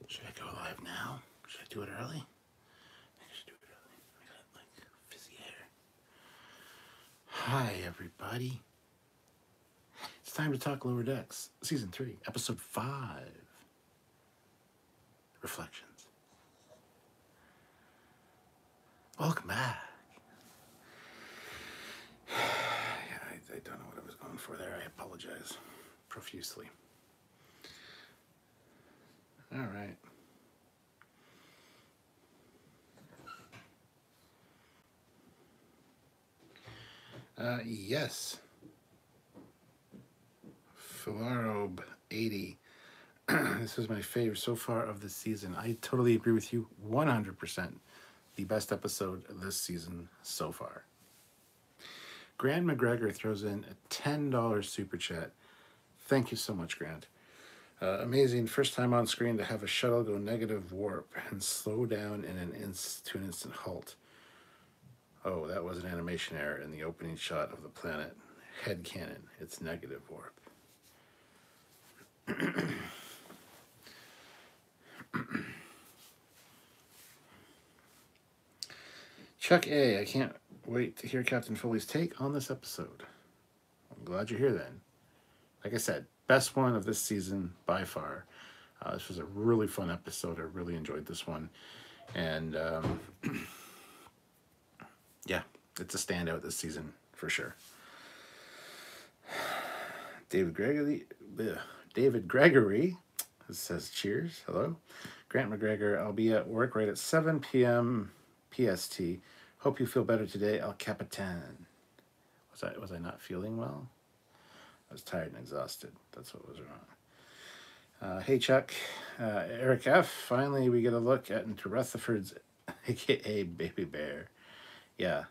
Should I go live now? Should I do it early? I think I should do it early. I got like fizzy hair. Hi, everybody. It's time to talk Lower Decks, Season 3, Episode 5, Reflections. Welcome back. Yeah, I don't know what I was going for there. I apologize profusely. All right. Yes. Filarobe 80. This is my favorite so far of the season. I totally agree with you 100%. The best episode of this season so far. Grant McGregor throws in a $10 super chat. Thank you so much, Grant. Amazing first time on screen to have a shuttle go negative warp and slow down in an to an instant halt. Oh, that was an animation error in the opening shot of the planet. Headcanon, it's negative warp. Chuck A, I can't wait to hear Captain Foley's take on this episode. I'm glad you're here then. Like I said, best one of this season by far. This was a really fun episode. I really enjoyed this one. And yeah, it's a standout this season for sure. David Gregory says cheers. Hello. Grant McGregor, I'll be at work right at 7 p.m. PST. Hope you feel better today, El Capitan. Was I not feeling well? I was tired and exhausted. That's what was wrong. Hey, Chuck. Eric F. Finally, we get a look into Rutherford's, a.k.a. Baby Bear. Yeah.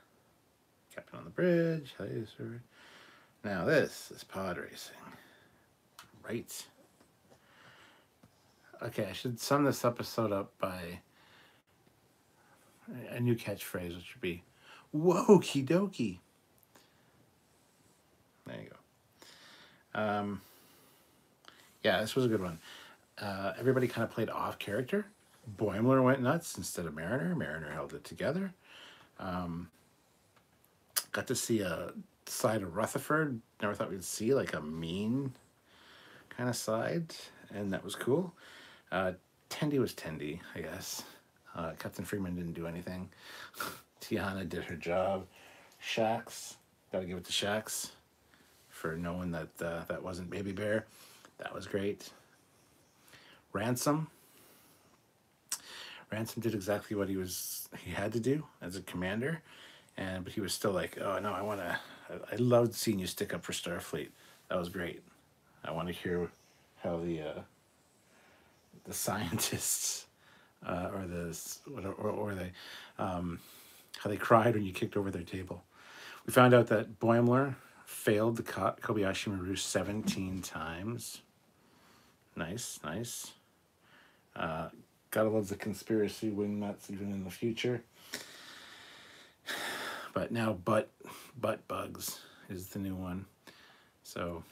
Captain on the bridge. Hey, sir. Now, this is pod racing. Right. Okay, I should sum this episode up by a new catchphrase, which would be, "Wokey dokie." There you go. Yeah, this was a good one. Everybody kind of played off character. Boimler went nuts instead of Mariner. Mariner held it together. Got to see a side of Rutherford. Never thought we'd see like a mean kind of side, and that was cool. Tendi was Tendi, I guess. Captain Freeman didn't do anything. Tiana did her job. Shax, gotta give it to Shax for knowing that that wasn't Baby Bear. That was great. Ransom did exactly what he had to do as a commander, but he was still like, oh no, I loved seeing you stick up for Starfleet. That was great. I want to hear how the scientists how they cried when you kicked over their table. We found out that Boimler failed the Kobayashi Maru 17 times. Nice. Gotta love the conspiracy wing nuts even in the future. But now butt bugs is the new one. So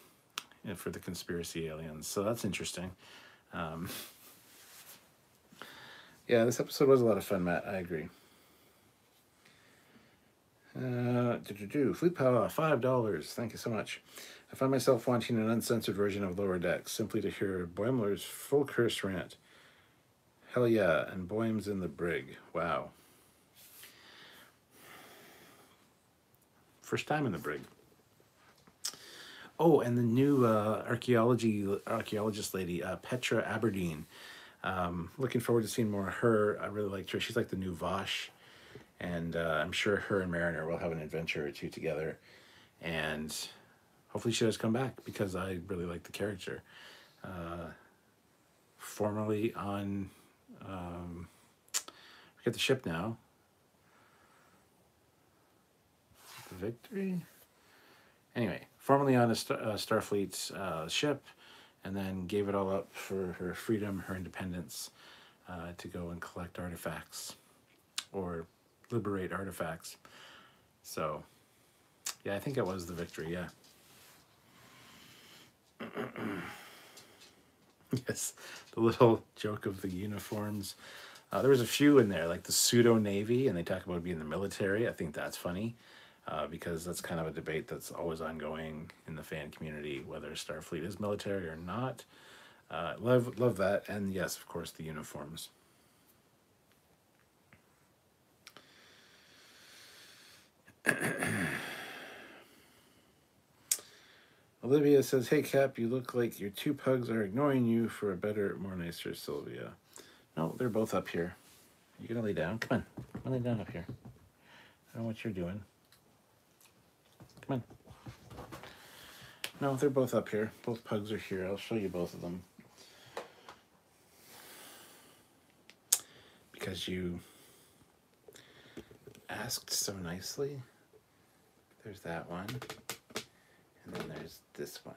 for the conspiracy aliens. So that's interesting. Yeah, this episode was a lot of fun, Matt. I agree. Fleet Power, $5. Thank you so much. I find myself wanting an uncensored version of Lower Decks, simply to hear Boimler's full curse rant. Hell yeah, and Boim's in the brig. Wow. First time in the brig. Oh, and the new archaeologist lady, Petra Aberdeen. Looking forward to seeing more of her. I really liked her. She's like the new Vosh. And I'm sure her and Mariner will have an adventure or two together. And hopefully she does come back because I really like the character. Formerly on... forget the ship now. The Victory? Anyway, formerly on a Starfleet ship, and then gave it all up for her freedom, her independence, to go and collect artifacts. Or liberate artifacts. So, yeah, I think it was the Victory, yeah. Yes, the little joke of the uniforms. There was a few in there, like the pseudo navy, and they talk about being the military. I think that's funny because that's kind of a debate that's always ongoing in the fan community, whether Starfleet is military or not. Love that, and yes, of course, the uniforms. Olivia says, "Hey Cap, you look like your two pugs are ignoring you for a better, more nicer Sylvia." No, they're both up here. You gonna lay down? Come on, come on, lay down up here. I don't know what you're doing. Come on. No, they're both up here. Both pugs are here. I'll show you both of them. Because you asked so nicely. There's that one. And then there's this one.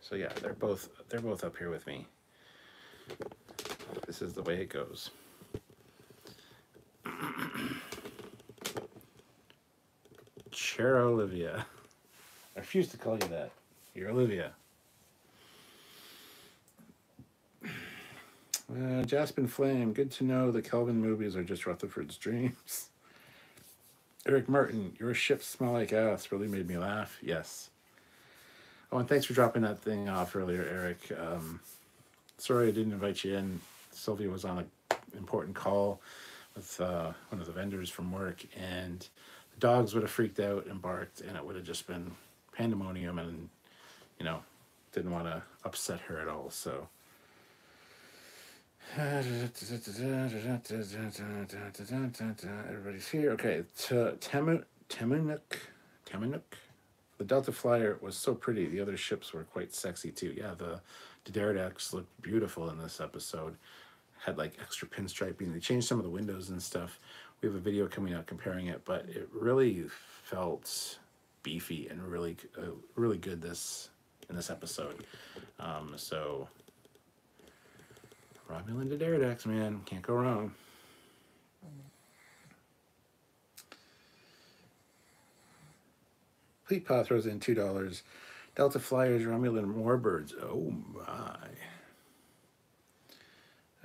So yeah, they're both up here with me. This is the way it goes. Chair Olivia. I refuse to call you that. You're Olivia. Jaspin Flame, good to know the Kelvin movies are just Rutherford's dreams. Eric Martin, your ships smell like ass. Really made me laugh. Yes. Oh, and thanks for dropping that thing off earlier, Eric. Sorry I didn't invite you in. Sylvia was on an important call with one of the vendors from work, and the dogs would have freaked out and barked, and it would have just been pandemonium, and, you know, didn't want to upset her at all, so... Everybody's here. Okay, Temunuk. The Delta Flyer was so pretty. The other ships were quite sexy too. Yeah, the Trekyards looked beautiful in this episode. Had like extra pinstriping. They changed some of the windows and stuff. We have a video coming out comparing it, but it really felt beefy and really, really good in this episode. So. Romulan to Derridax, man. Can't go wrong. Fleet Paw throws in $2. Delta Flyers, Romulan Warbirds. Oh my.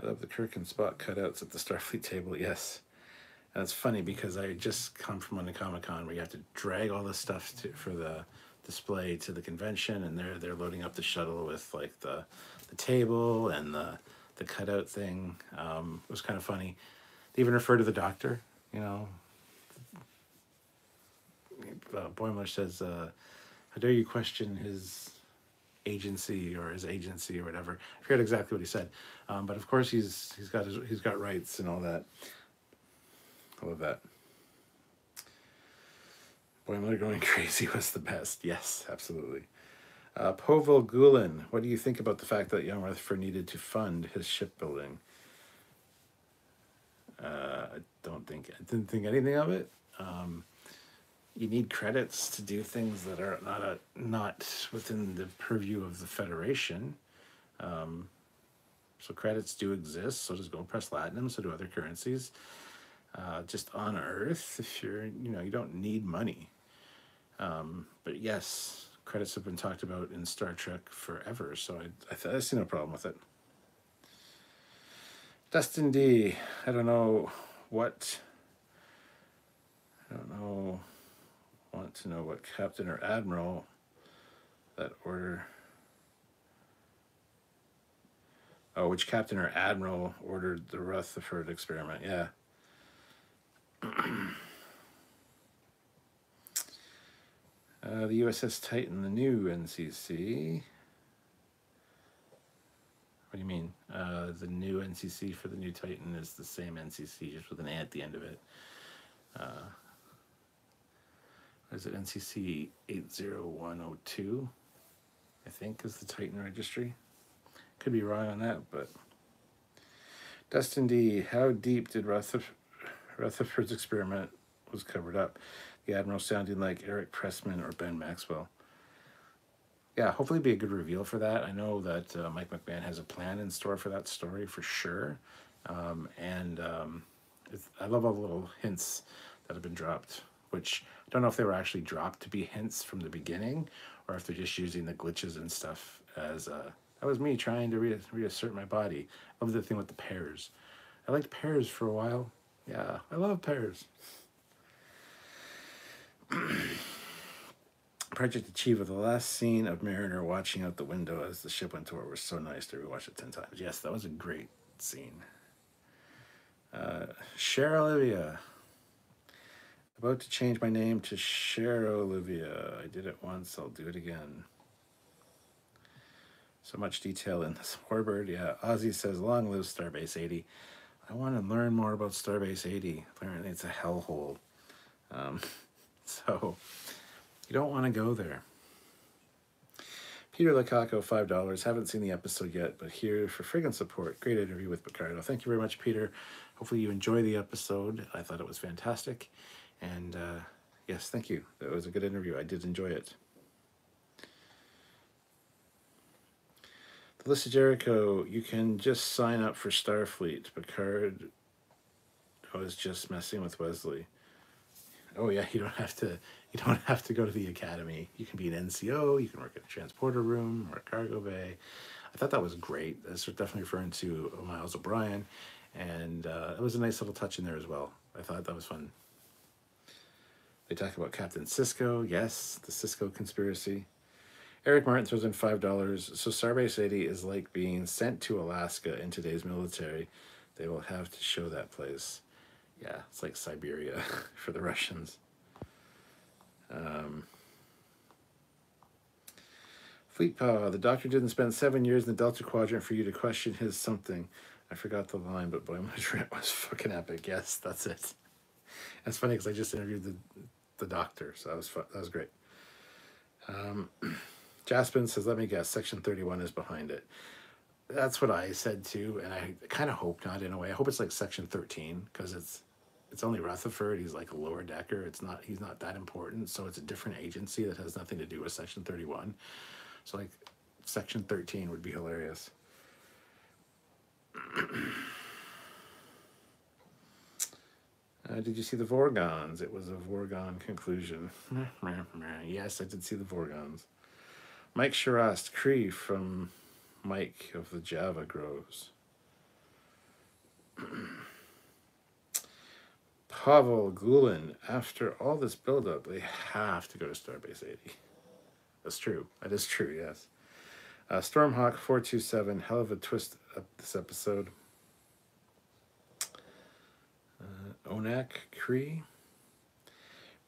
I love the Kirk and Spock cutouts at the Starfleet table. Yes. And it's funny because I just come from one Comic-Con where you have to drag all this stuff for the display to the convention, and they're loading up the shuttle with like the table and the cutout thing. It was kind of funny. They even refer to the doctor, you know. Boimler says, how dare you question his agency or whatever. I forget exactly what he said. But of course he's got rights and all that. I love that. Boimler going crazy was the best. Yes, absolutely. Povil Gulen, what do you think about the fact that young Rutherford needed to fund his shipbuilding? I didn't think anything of it. You need credits to do things that are not within the purview of the Federation. So credits do exist. So does Gold Press Latinum. So do other currencies. Just on Earth, if you don't need money. But yes. Credits have been talked about in Star Trek forever, so I see no problem with it. Dustin D, want to know what captain or admiral that order. Oh, which captain or admiral ordered the Rutherford experiment? Yeah. The USS Titan, the new NCC. What do you mean? The new NCC for the new Titan is the same NCC, just with an A at the end of it. What is it? NCC 80102, I think, is the Titan registry. Could be wrong on that, but... Dustin D, how deep did Rutherford's experiment was covered up? The Admiral sounding like Eric Pressman or Ben Maxwell. Yeah, hopefully be a good reveal for that. I know that Mike McMahon has a plan in store for that story for sure. I love all the little hints that have been dropped which I don't know if they were actually dropped to be hints from the beginning, or if they're just using the glitches and stuff as that was me trying to reassert my body. I love the thing with the pears. I liked pears for a while. Yeah, I love pears. Project Achiever, the last scene of Mariner watching out the window as the ship went toward was so nice to rewatch it 10 times. Yes, that was a great scene. Cher Olivia. About to change my name to Cher Olivia. I did it once, I'll do it again. So much detail in this warbird. Yeah, Ozzy says, long live Starbase 80. I want to learn more about Starbase 80. Apparently it's a hellhole. So you don't want to go there. Peter Lacaco, $5. Haven't seen the episode yet, but here for friggin' support. Great interview with Picardo. Thank you very much, Peter. Hopefully you enjoy the episode. I thought it was fantastic. And yes, thank you. That was a good interview. I did enjoy it. The List of Jericho, you can just sign up for Starfleet. Picard was just messing with Wesley. Oh yeah, you don't have to go to the academy. You can be an NCO, you can work in a transporter room or a cargo bay. I thought that was great. That's definitely referring to Miles O'Brien, and it was a nice little touch in there as well. I thought that was fun. They talk about Captain Sisko. Yes, the Sisko conspiracy. Eric Martin throws in $5. So Starbase 80 is like being sent to Alaska in today's military. They will have to show that place. Yeah, it's like Siberia for the Russians. Fleet Paw, the Doctor didn't spend 7 years in the Delta Quadrant for you to question his something. I forgot the line, but boy, my rant was fucking epic. Yes, that's it. That's funny because I just interviewed the Doctor, so that was fun. That was great. Jaspin says, let me guess, Section 31 is behind it. That's what I said too, and I kind of hope not in a way. I hope it's like Section 13, because it's only Rutherford. He's like a lower decker. He's not that important, so it's a different agency that has nothing to do with Section 31. So like Section 13 would be hilarious. Did you see the Vorgons? It was a Vorgon conclusion. Yes, I did see the Vorgons. Mike Shirast, Cree from Mike of the Java Groves. Pavel Gulin, after all this buildup, they have to go to Starbase 80. That's true. That is true, yes. Stormhawk 427, hell of a twist up this episode. Onak Cree.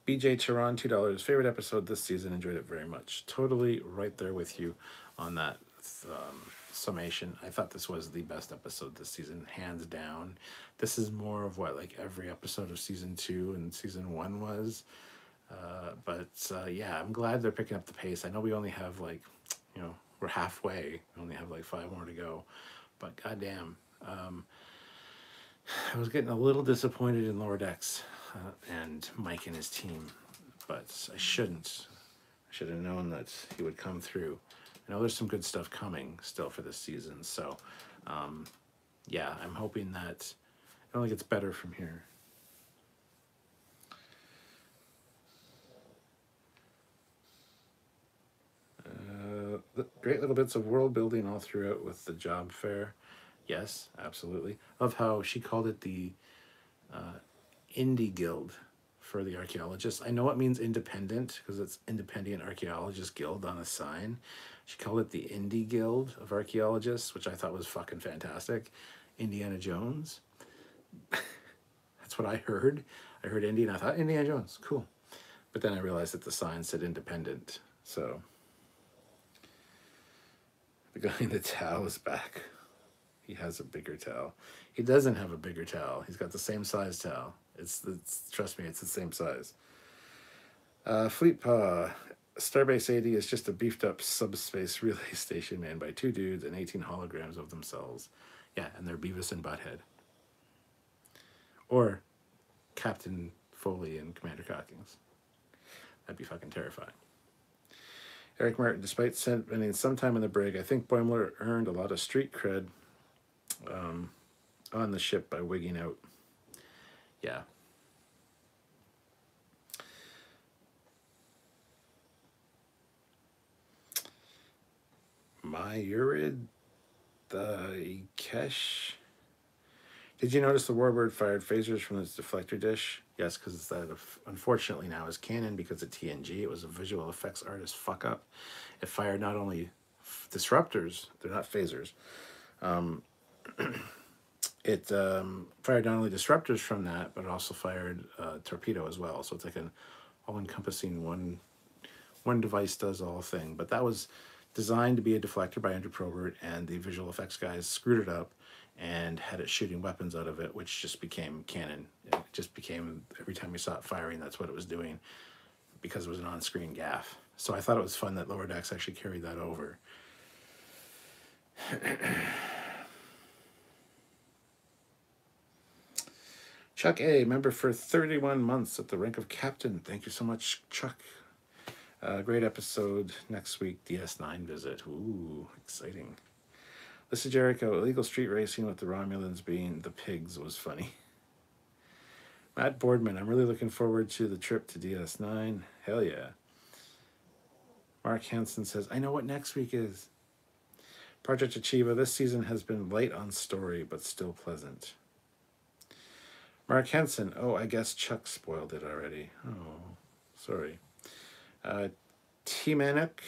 BJ Charon, $2. Favorite episode this season. Enjoyed it very much. Totally right there with you on that summation. I thought this was the best episode this season, hands down. This is more of what like every episode of season 2 and season 1 was. But yeah, I'm glad they're picking up the pace. I know we only have like, we're halfway. We only have like 5 more to go. But goddamn, I was getting a little disappointed in Lower Decks and Mike and his team, but I shouldn't. I should have known that he would come through. I know there's some good stuff coming still for this season, so yeah, I'm hoping that it only gets better from here. Great little bits of world building all throughout with the job fair. Yes, absolutely. Love how she called it the Indie Guild for the archaeologists. I know it means independent because it's Independent Archaeologist Guild on a sign. She called it the Indie Guild of Archaeologists, which I thought was fucking fantastic. Indiana Jones. That's what I heard. I heard Indie and I thought Indiana Jones, cool. But then I realized that the sign said independent. So the guy in the towel is back. He has a bigger towel. He doesn't have a bigger towel. He's got the same size towel. Trust me, it's the same size. Fleet Paw. Starbase 80 is just a beefed up subspace relay station manned by 2 dudes and 18 holograms of themselves. Yeah, and they're Beavis and Butthead. Or Captain Foley and Commander Cockings. That'd be fucking terrifying. Eric Martin, despite spending some time in the brig, I think Boimler earned a lot of street cred on the ship by wigging out. Yeah. My Urid, the Ikesh. Did you notice the Warbird fired phasers from its deflector dish? Yes, because that unfortunately now is canon because of TNG. It was a visual effects artist fuck up. It fired not only disruptors, they're not phasers. It fired not only disruptors from that, but it also fired torpedo as well. So it's like an all-encompassing one device does all thing. But that was designed to be a deflector by Andrew Probert, and the visual effects guys screwed it up and had it shooting weapons out of it, which just became canon. It just became, every time you saw it firing, that's what it was doing, because it was an on-screen gaffe. So I thought it was fun that Lower Decks actually carried that over. Chuck A., member for 31 months at the rank of captain. Thank you so much, Chuck. Great episode next week, DS9 visit. Ooh, exciting. Lisa Jericho, illegal street racing with the Romulans being the pigs was funny. Matt Boardman, I'm really looking forward to the trip to DS9. Hell yeah. Mark Hansen says, I know what next week is. Project Achieva, this season has been light on story, but still pleasant. Mark Henson, oh, I guess Chuck spoiled it already. Oh, sorry. T. Manic,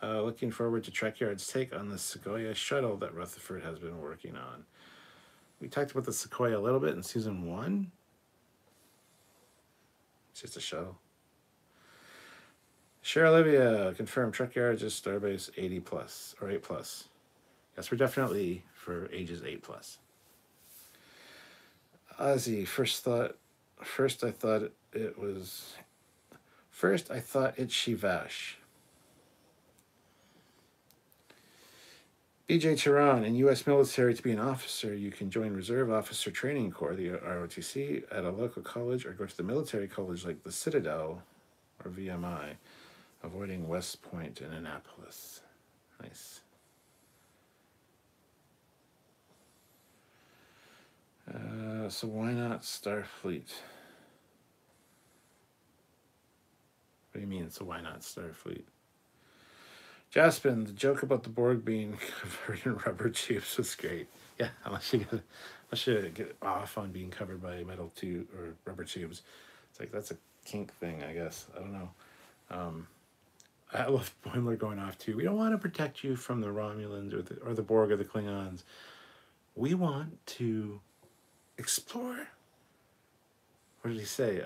looking forward to Trekyards' take on the Sequoia shuttle that Rutherford has been working on. We talked about the Sequoia a little bit in season 1. It's just a shuttle. Cheryl Olivia, confirmed Trekyards is Starbase 80 plus, or 8 plus. Yes, we're definitely for ages 8 plus. Ozzy, first I thought it's Shivash. BJ Tehran, in U.S. military, to be an officer, you can join Reserve Officer Training Corps, the ROTC, at a local college or go to the military college like the Citadel or VMI, avoiding West Point and Annapolis. Nice. So why not Starfleet? What do you mean, so why not Starfleet? Jaspin, the joke about the Borg being covered in rubber tubes was great. Yeah, unless you get off on being covered by metal tube or rubber tubes. It's like, that's a kink thing, I guess. I don't know. I love Boimler going off too. We don't want to protect you from the Romulans or the Borg or the Klingons. We want to explore. What did he say?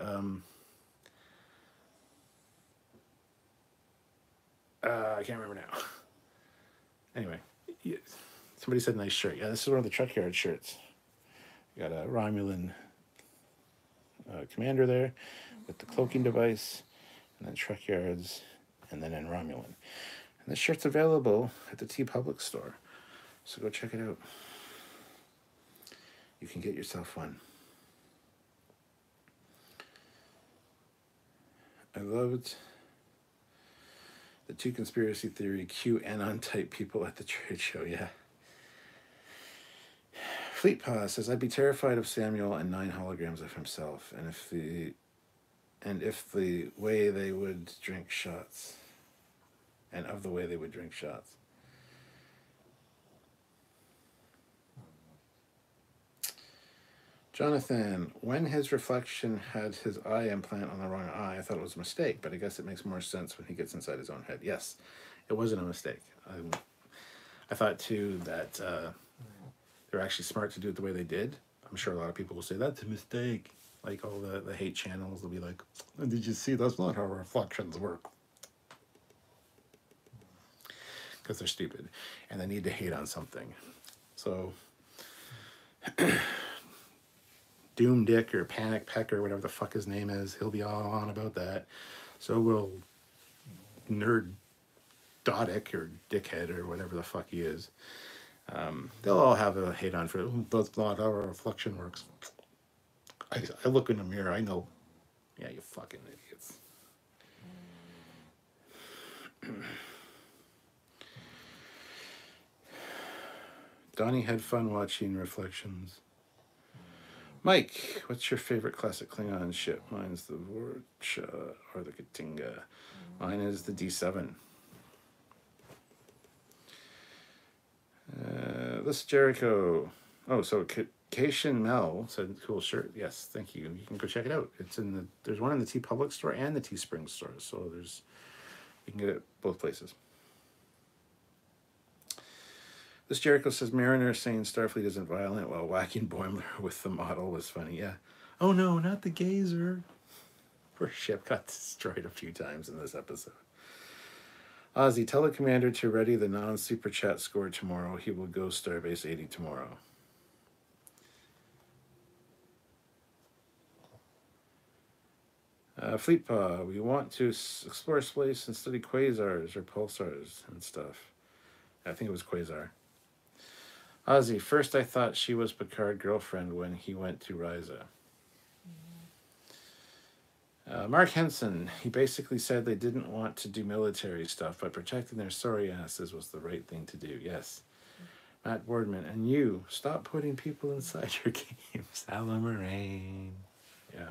I can't remember now. Anyway, somebody said nice shirt. Yeah, this is one of the Trekyard shirts. You got a Romulan commander there with the cloaking device, and then Trekyards, and then in Romulan. And this shirt's available at the TeePublic store, so go check it out. You can get yourself one. I loved the two conspiracy theory QAnon type people at the trade show, yeah. Fleet Paw says, I'd be terrified of Samuel and 9 holograms of himself, and if the way they would drink shots. And of the way they would drink shots. Jonathan, when his reflection had his eye implant on the wrong eye, I thought it was a mistake, but I guess it makes more sense when he gets inside his own head. Yes, it wasn't a mistake. I thought, too, that they're actually smart to do it the way they did. I'm sure a lot of people will say, that's a mistake. Like all the hate channels will be like, did you see? That's not how reflections work. Because they're stupid, and they need to hate on something. So... Doom Dick or Panic Pecker, whatever the fuck his name is, he'll be all on about that. So will Nerd Dodick or Dickhead or whatever the fuck he is. They'll all have a hate on for it. That's not how a reflection works. I look in the mirror, I know. Yeah, you fucking idiots. Donnie had fun watching Reflections. Mike, what's your favorite classic Klingon ship? Mine's the Vorcha or the Katinga. Mine is the D7. This Jericho. Oh, so Cation Mel said, "Cool shirt." Yes, thank you. You can go check it out. It's in the. There's one in the T Public store and the Teespring store. So there's. You can get it both places. This Jericho says Mariner saying Starfleet isn't violent while whacking Boimler with the model was funny. Yeah. Oh no, not the gazer. Poor ship got destroyed a few times in this episode. Ozzy, tell the commander to ready the non-super chat score tomorrow. He will go Starbase 80 tomorrow. Fleetpaw, we want to explore space and study quasars or pulsars and stuff. I think it was quasar. Ozzy, first I thought she was Picard's girlfriend when he went to Risa. Mark Henson, he basically said they didn't want to do military stuff, but protecting their sorry asses was the right thing to do. Yes. Matt Boardman, and you, stop putting people inside your games. Alan Moraine. Yeah.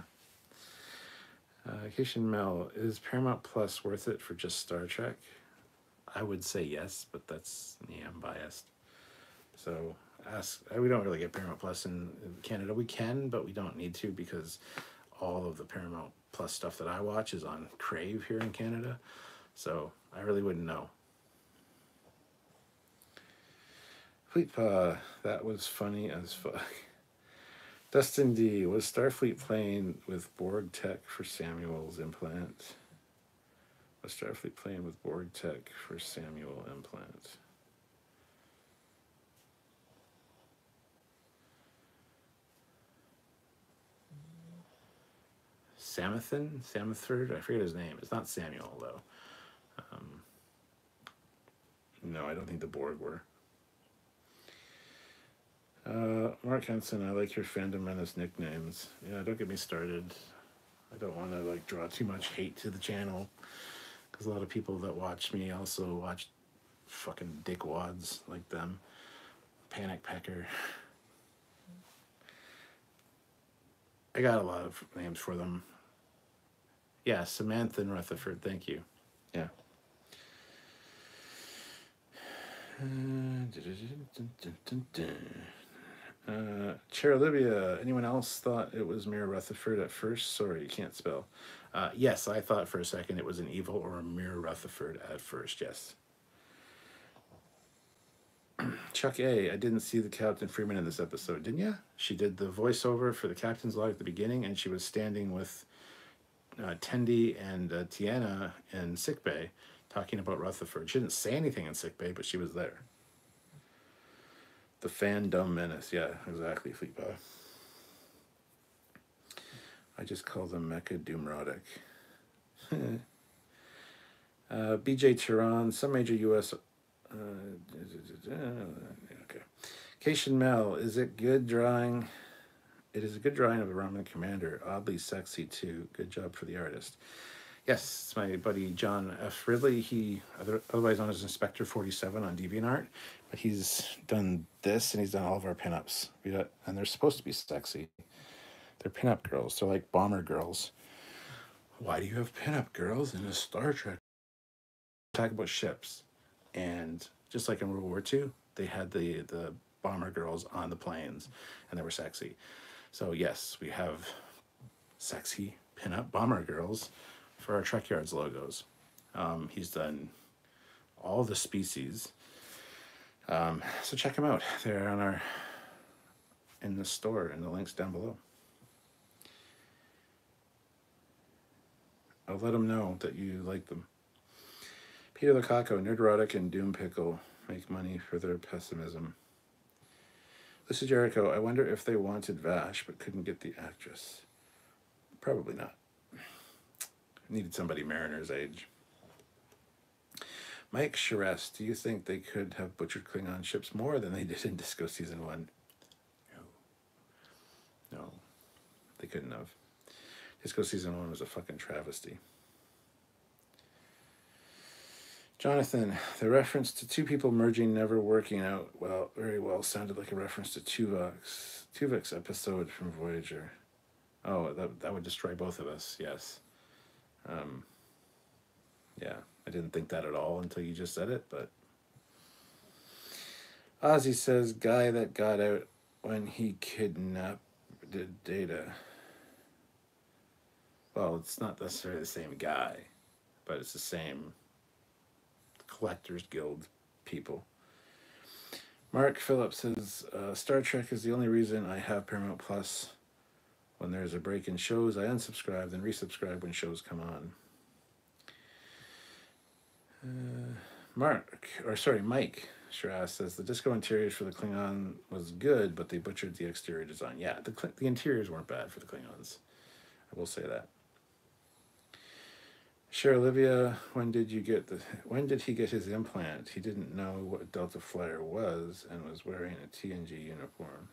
Kishan Mel, is Paramount Plus worth it for just Star Trek? I would say yes, but that's me, I'm biased. So we don't really get Paramount Plus in Canada. We can, but we don't need to because all of the Paramount Plus stuff that I watch is on Crave here in Canada. So I really wouldn't know. Fleetpaw, that was funny as fuck. Dustin D, was Starfleet playing with Borg tech for Samuel's implant? Was Starfleet playing with Borg tech for Samuel implant? Samathard? I forget his name. It's not Samuel, though. No, I don't think the Borg were. Mark Henson, I like your fandom menace nicknames. Yeah, don't get me started. I don't want to draw too much hate to the channel because a lot of people that watch me also watch fucking dickwads like them. Panic Pecker. I got a lot of names for them. Yeah, Samantha and Rutherford, thank you. Yeah. Chair Olivia, anyone else thought it was Mira Rutherford at first? Sorry, you can't spell. Yes, I thought for a second it was an evil or a Mira Rutherford at first, yes. Chuck A, I didn't see the Captain Freeman in this episode, didn't you? She did the voiceover for the captain's log at the beginning, and she was standing with Tendi and Tiana in sickbay talking about Rutherford. She didn't say anything in sickbay, but she was there. The fandom menace. Yeah, exactly, Fleetpaw. I just call them Mecha Doomrotic. BJ Tehran, some major U.S. Okay. Cation Mel, is it good drawing? It is a good drawing of a Roman commander. Oddly sexy, too. Good job for the artist. Yes, it's my buddy John F. Ridley. He, otherwise known as Inspector 47 on DeviantArt, but he's done this and he's done all of our pinups. And they're supposed to be sexy. They're pinup girls. They're like bomber girls. Why do you have pinup girls in a Star Trek? Talk about ships. And just like in World War II, they had the bomber girls on the planes and they were sexy. So yes, we have sexy pinup bomber girls for our Trekyards logos. He's done all the species. So check them out. They're in the store, and the link's down below. I'll let them know that you like them. Peter Lukaku, Nerderotic, and Doom Pickle make money for their pessimism. This is Jericho. I wonder if they wanted Vash but couldn't get the actress. Probably not. Needed somebody Mariner's age. Mike Charest, do you think they could have butchered Klingon ships more than they did in Disco Season 1? No, they couldn't have. Disco Season 1 was a fucking travesty. Jonathan, the reference to two people merging never working out very well sounded like a reference to Tuvok's episode from Voyager. Oh, that would destroy both of us, yes. Yeah, I didn't think that at all until you just said it, but... Ozzy says, guy that got out when he kidnapped Data. Well, it's not necessarily the same guy, but it's the same Collectors Guild people. Mark Phillips says, Star Trek is the only reason I have Paramount Plus. When there's a break in shows, I unsubscribe and resubscribe when shows come on. Mike Shiraz says, the disco interiors for the Klingon was good, but they butchered the exterior design. Yeah, the interiors weren't bad for the Klingons. I will say that. Sure, Olivia, when did he get his implant? He didn't know what Delta Flyer was and was wearing a TNG uniform.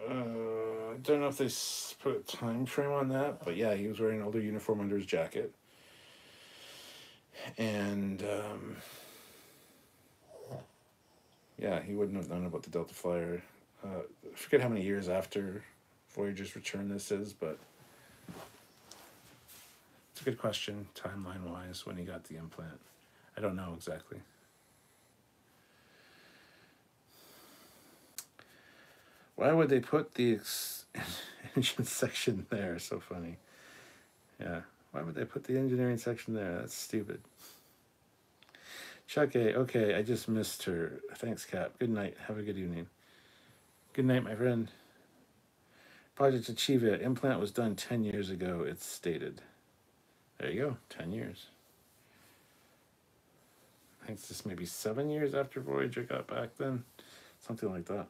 I don't know if they put a time frame on that, but yeah, he was wearing an older uniform under his jacket. And yeah, he wouldn't have known about the Delta Flyer. I forget how many years after Voyager's return this is, but it's a good question, timeline-wise, when he got the implant. I don't know exactly. Why would they put the engine section there? So funny. Yeah. Why would they put the engineering section there? That's stupid. Chuck A. Okay, I just missed her. Thanks, Cap. Good night. Have a good evening. Good night, my friend. Project Achievia. Implant was done 10 years ago, it's stated. There you go. 10 years. I think it's just maybe 7 years after Voyager got back then. Something like that.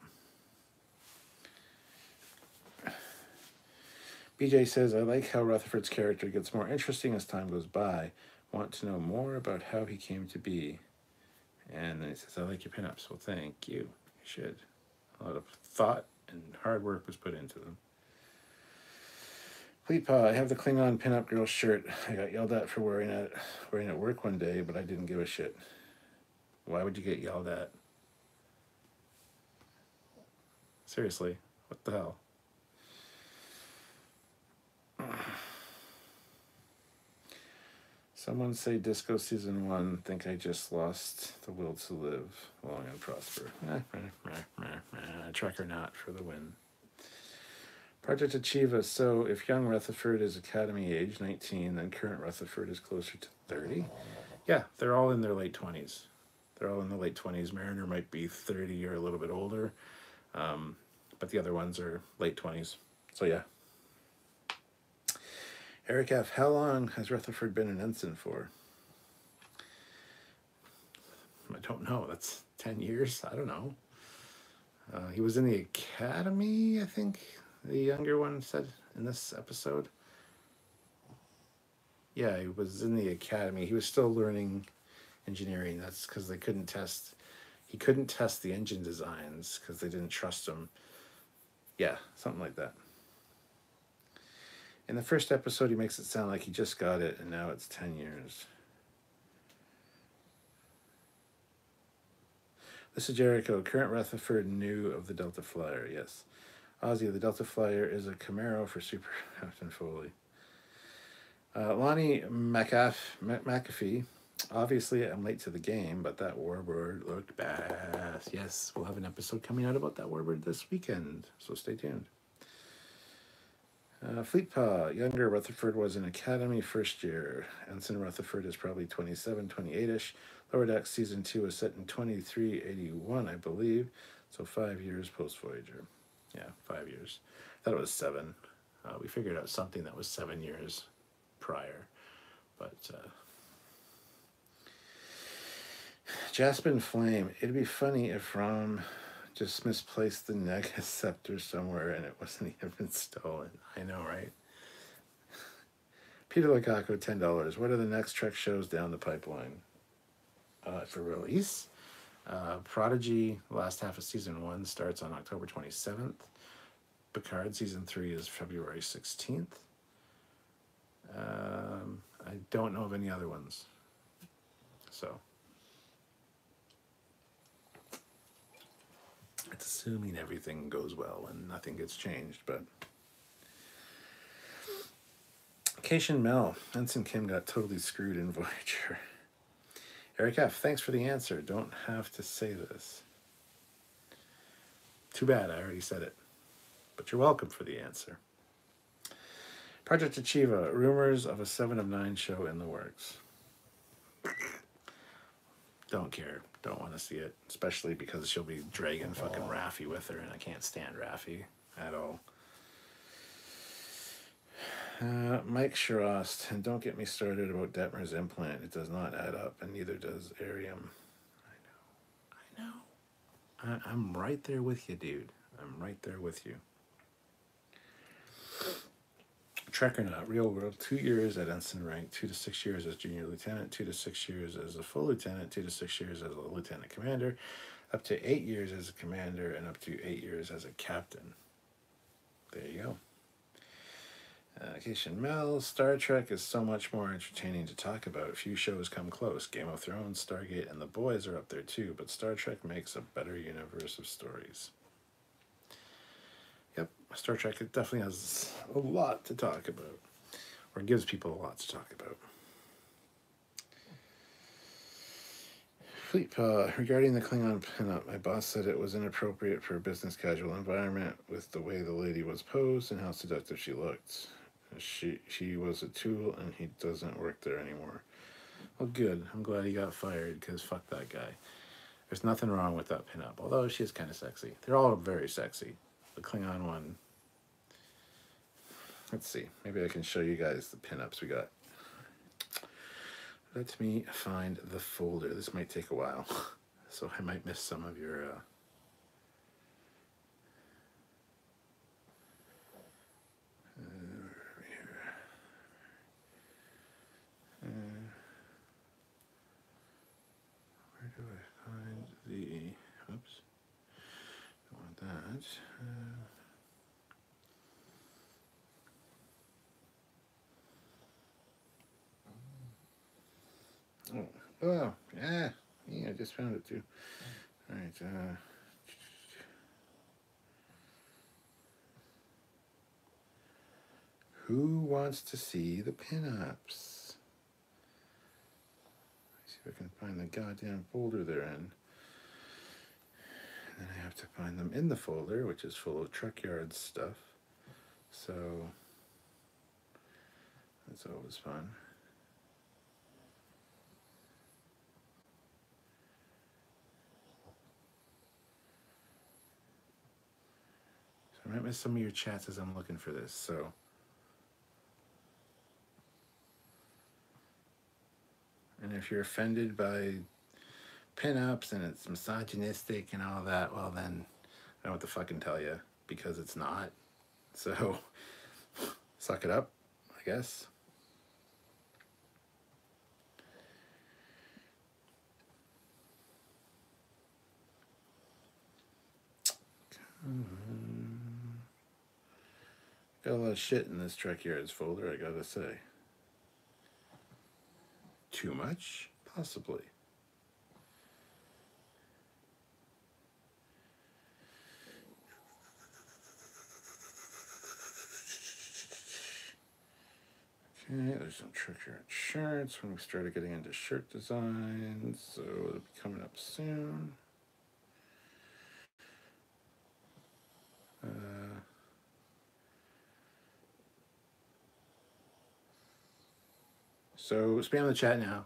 BJ says, I like how Rutherford's character gets more interesting as time goes by. Want to know more about how he came to be. And then he says, I like your pinups. Well, thank you. You should. A lot of thought and hard work was put into them. Fleetpaw, I have the Klingon pinup girl shirt. I got yelled at for wearing it at work one day, but I didn't give a shit. Why would you get yelled at? Seriously, what the hell? Someone say Disco Season 1, think I just lost the will to live long and prosper. Trekker not for the win. Project Achieva, so if young Rutherford is Academy age, 19, then current Rutherford is closer to 30? Yeah, they're all in their late 20s. They're all in the late 20s. Mariner might be 30 or a little bit older, but the other ones are late 20s. So yeah. Eric F., how long has Rutherford been an ensign for? I don't know. That's 10 years? I don't know. He was in the Academy, I think the younger one said in this episode. Yeah, he was in the Academy. He was still learning engineering. That's because they couldn't test. He couldn't test the engine designs because they didn't trust him. Yeah, something like that. In the first episode, he makes it sound like he just got it, and now it's 10 years. This is Jericho. Current Rutherford knew of the Delta Flyer, yes. Ozzy, the Delta Flyer is a Camaro for Super Captain Foley. Lonnie McAfee. Obviously, I'm late to the game, but that warbird looked bad. Yes, we'll have an episode coming out about that warbird this weekend, so stay tuned. Fleetpaw, younger Rutherford was in Academy first year. Ensign Rutherford is probably 27, 28-ish. Lower Decks Season 2 is set in 2381, I believe. So 5 years post-Voyager. Yeah, 5 years. I thought it was 7. We figured out something that was 7 years prior. But Jaspin Flame, it'd be funny if Rom just misplaced the Negus scepter somewhere and it wasn't even stolen. I know, right? Peter Lukaku, $10. What are the next Trek shows down the pipeline for release? Prodigy, last half of Season 1, starts on October 27th. Picard, Season 3 is February 16th. I don't know of any other ones. So it's assuming everything goes well and nothing gets changed, but Cation Mel. Ensign Kim got totally screwed in Voyager. Eric F., thanks for the answer. Don't have to say this. Too bad, I already said it. But you're welcome for the answer. Project Achieva. Rumors of a 7 of 9 show in the works. Don't care. Don't want to see it. Especially because she'll be dragging fucking Raffi with her, and I can't stand Raffi at all. Mike Shirost, and don't get me started about Detmer's implant. It does not add up, and neither does Arium. I know. I'm right there with you, dude. I'm right there with you. Trekyards, real world, 2 years at ensign rank, 2 to 6 years as junior lieutenant, 2 to 6 years as a full lieutenant, 2 to 6 years as a lieutenant commander, up to 8 years as a commander, and up to 8 years as a captain. There you go. Cation Mel, Star Trek is so much more entertaining to talk about. Few shows come close. Game of Thrones, Stargate, and The Boys are up there too, but Star Trek makes a better universe of stories. Yep, Star Trek, it definitely has a lot to talk about, or gives people a lot to talk about. Regarding the Klingon pinup, my boss said it was inappropriate for a business casual environment with the way the lady was posed and how seductive she looked. She was a tool, and he doesn't work there anymore. Well, good. I'm glad he got fired, because fuck that guy. There's nothing wrong with that pinup, although she is kind of sexy. They're all very sexy. The Klingon one. Let's see. Maybe I can show you guys the pinups we got. Let me find the folder. This might take a while, so I might miss some of your... where do I find the... Oops. Don't want that. Oh, yeah, I just found it too. All right, who wants to see the pinups? See if I can find the goddamn folder they're in. And then I have to find them in the folder, which is full of Trekyards stuff. So that's always fun. So I might miss some of your chats as I'm looking for this. So and if you're offended by pinups and it's misogynistic and all that, well then, I don't know what to fucking tell you, because it's not. So, suck it up, I guess. Got a lot of shit in this Trekyards folder, I gotta say. Too much? Possibly. Okay, there's some Trekyard shirts when we started getting into shirt designs, so it'll be coming up soon. So spam the chat now.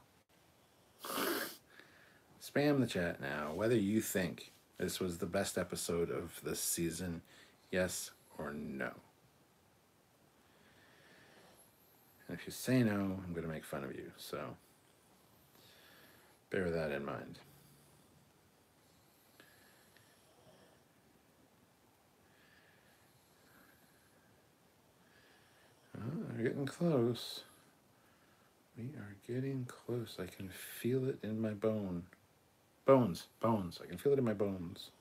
Spam the chat now, whether you think this was the best episode of this season, yes or no. And if you say no, I'm going to make fun of you, so bear that in mind. Oh, we're getting close. We are getting close. I can feel it in my bones. I can feel it in my bones.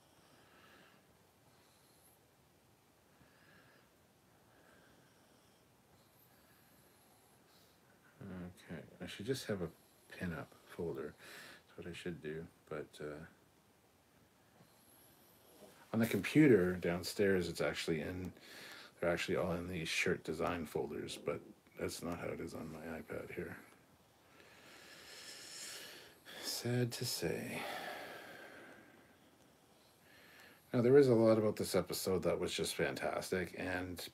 Okay, I should just have a pin-up folder. That's what I should do. But on the computer downstairs, it's actually in. They're actually all in these shirt design folders. But that's not how it is on my iPad here. Sad to say. Now, there was a lot about this episode that was just fantastic, and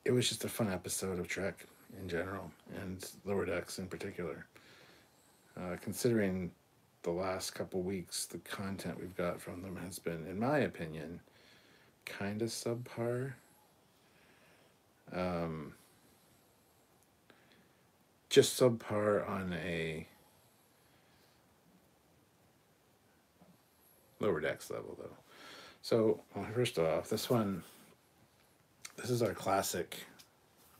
it was just a fun episode of Trek in general, and Lower Decks in particular. Considering the last couple weeks, the content we've got from them has been, in my opinion, kind of subpar. Just subpar on a Lower Decks level, though. So, well, first off, this is our classic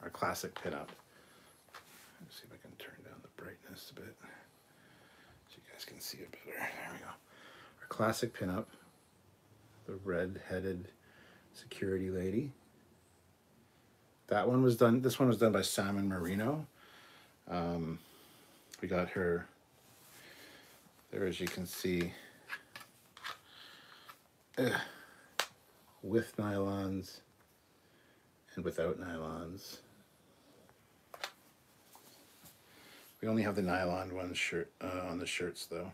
pinup. Let's see if I can turn down the brightness a bit so you guys can see it better. There we go. Our classic pinup, the red-headed security lady. That one was done. This one was done by Salmon Marino. We got her there, as you can see, with nylons and without nylons. We only have the nylon one shirt on the shirts, though.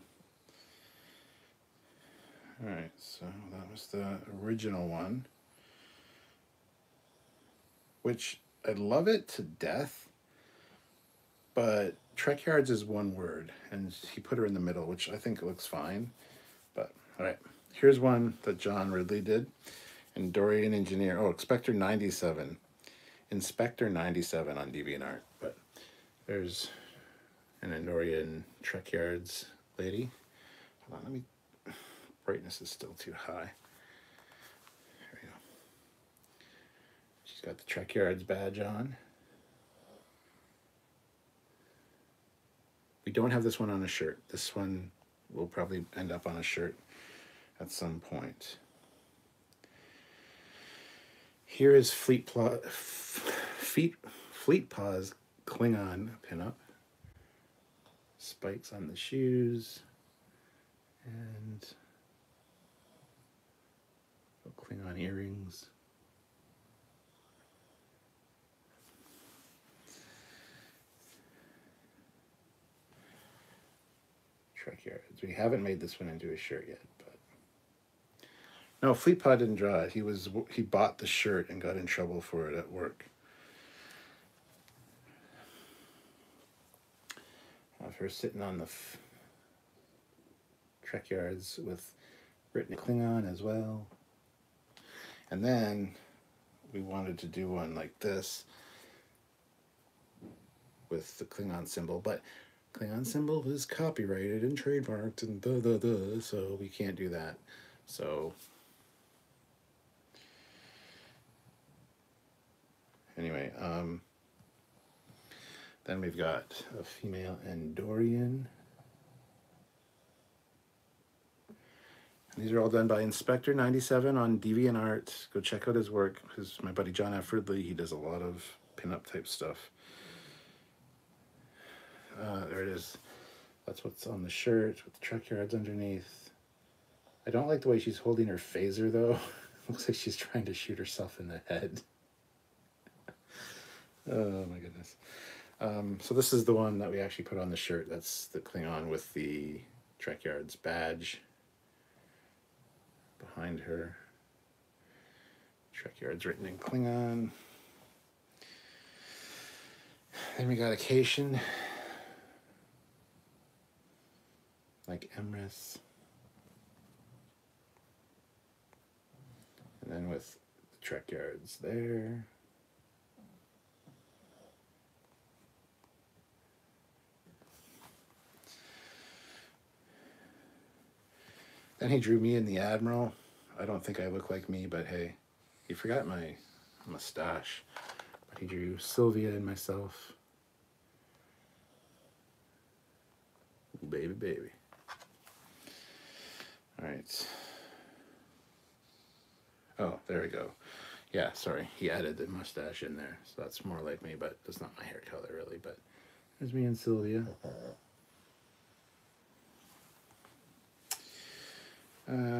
All right, so that was the original one, which I love it to death, but Trekyards is one word, and he put her in the middle, which I think looks fine. But all right, here's one that John Ridley did, and Dorian Engineer. Oh, Inspector 97 on DeviantArt. But there's an Andorian Trekyards lady. Hold on, let me. Brightness is still too high. There we go. She's got the Trekyards badge on. We don't have this one on a shirt. This one will probably end up on a shirt at some point. Here is Fleet Paw's Klingon pinup. Spikes on the shoes. And Klingon earrings. Trekyards. We haven't made this one into a shirt yet, but no, Fleetpod didn't draw it. He bought the shirt and got in trouble for it at work. Of her sitting on the Trekyards with written Klingon as well. And then we wanted to do one like this with the Klingon symbol, but Klingon symbol is copyrighted and trademarked and so we can't do that. So anyway, then we've got a female Andorian. And these are all done by Inspector 97 on DeviantArt. Go check out his work, because my buddy John F. Ridley, he does a lot of pinup type stuff. There it is. That's what's on the shirt with the Trekyards underneath. I don't like the way she's holding her phaser, though. Looks like she's trying to shoot herself in the head. Oh my goodness. So this is the one that we actually put on the shirt. That's the Klingon with the Trekyards badge behind her. Trekyards written in Klingon. Then we got Acacian, like Emrys. And then with the Trekyards there. Then he drew me in the Admiral. I don't think I look like me, but hey, he forgot my mustache. But he drew Sylvia and myself. Ooh, baby, baby. All right. Oh, there we go. Yeah, sorry. He added the mustache in there, so that's more like me, but that's not my hair color, really. But there's me and Sylvia.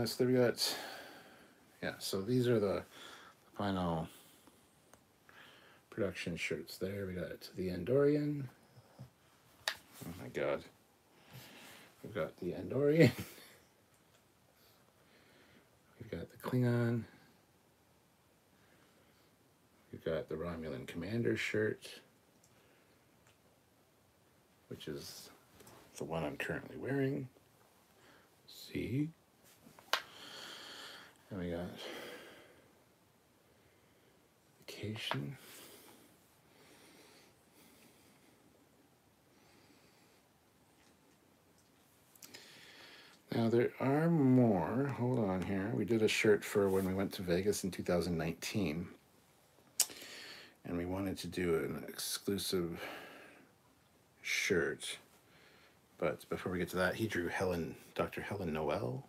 So there we got, yeah, so these are the final production shirts there. We got the Andorian. Oh my god. We've got the Andorian. We've got the Klingon. We've got the Romulan Commander shirt, which is the one I'm currently wearing. See? And we got vacation. Now there are more. Hold on here. We did a shirt for when we went to Vegas in 2019. And we wanted to do an exclusive shirt. But before we get to that, he drew Dr. Helen Noel.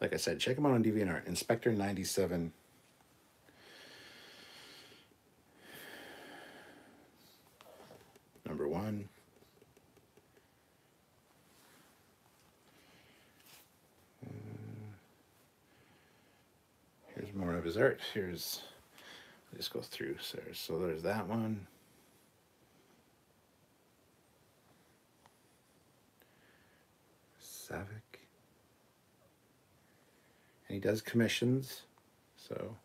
Like I said, check him out on DeviantArt. Inspector 97. Number 1. Here's more of his art. I'll just go through. So there's that one. Savick. And he does commissions, so.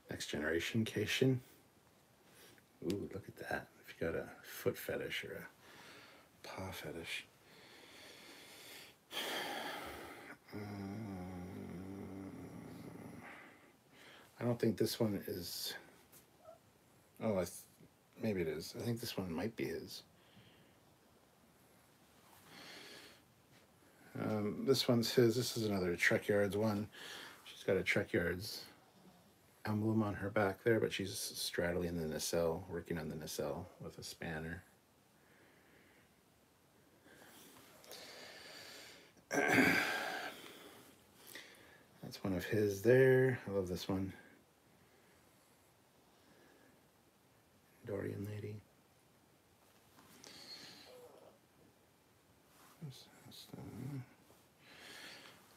Next Generation Cation. Ooh, look at that. If you got a foot fetish or a paw fetish. I don't think this one is... Oh, maybe it is. I think this one might be his. This one's his. This is another Trekyards one. She's got a Trekyards emblem on her back there, but she's straddling the nacelle, working on the nacelle with a spanner. That's one of his there. I love this one. Dorian lady.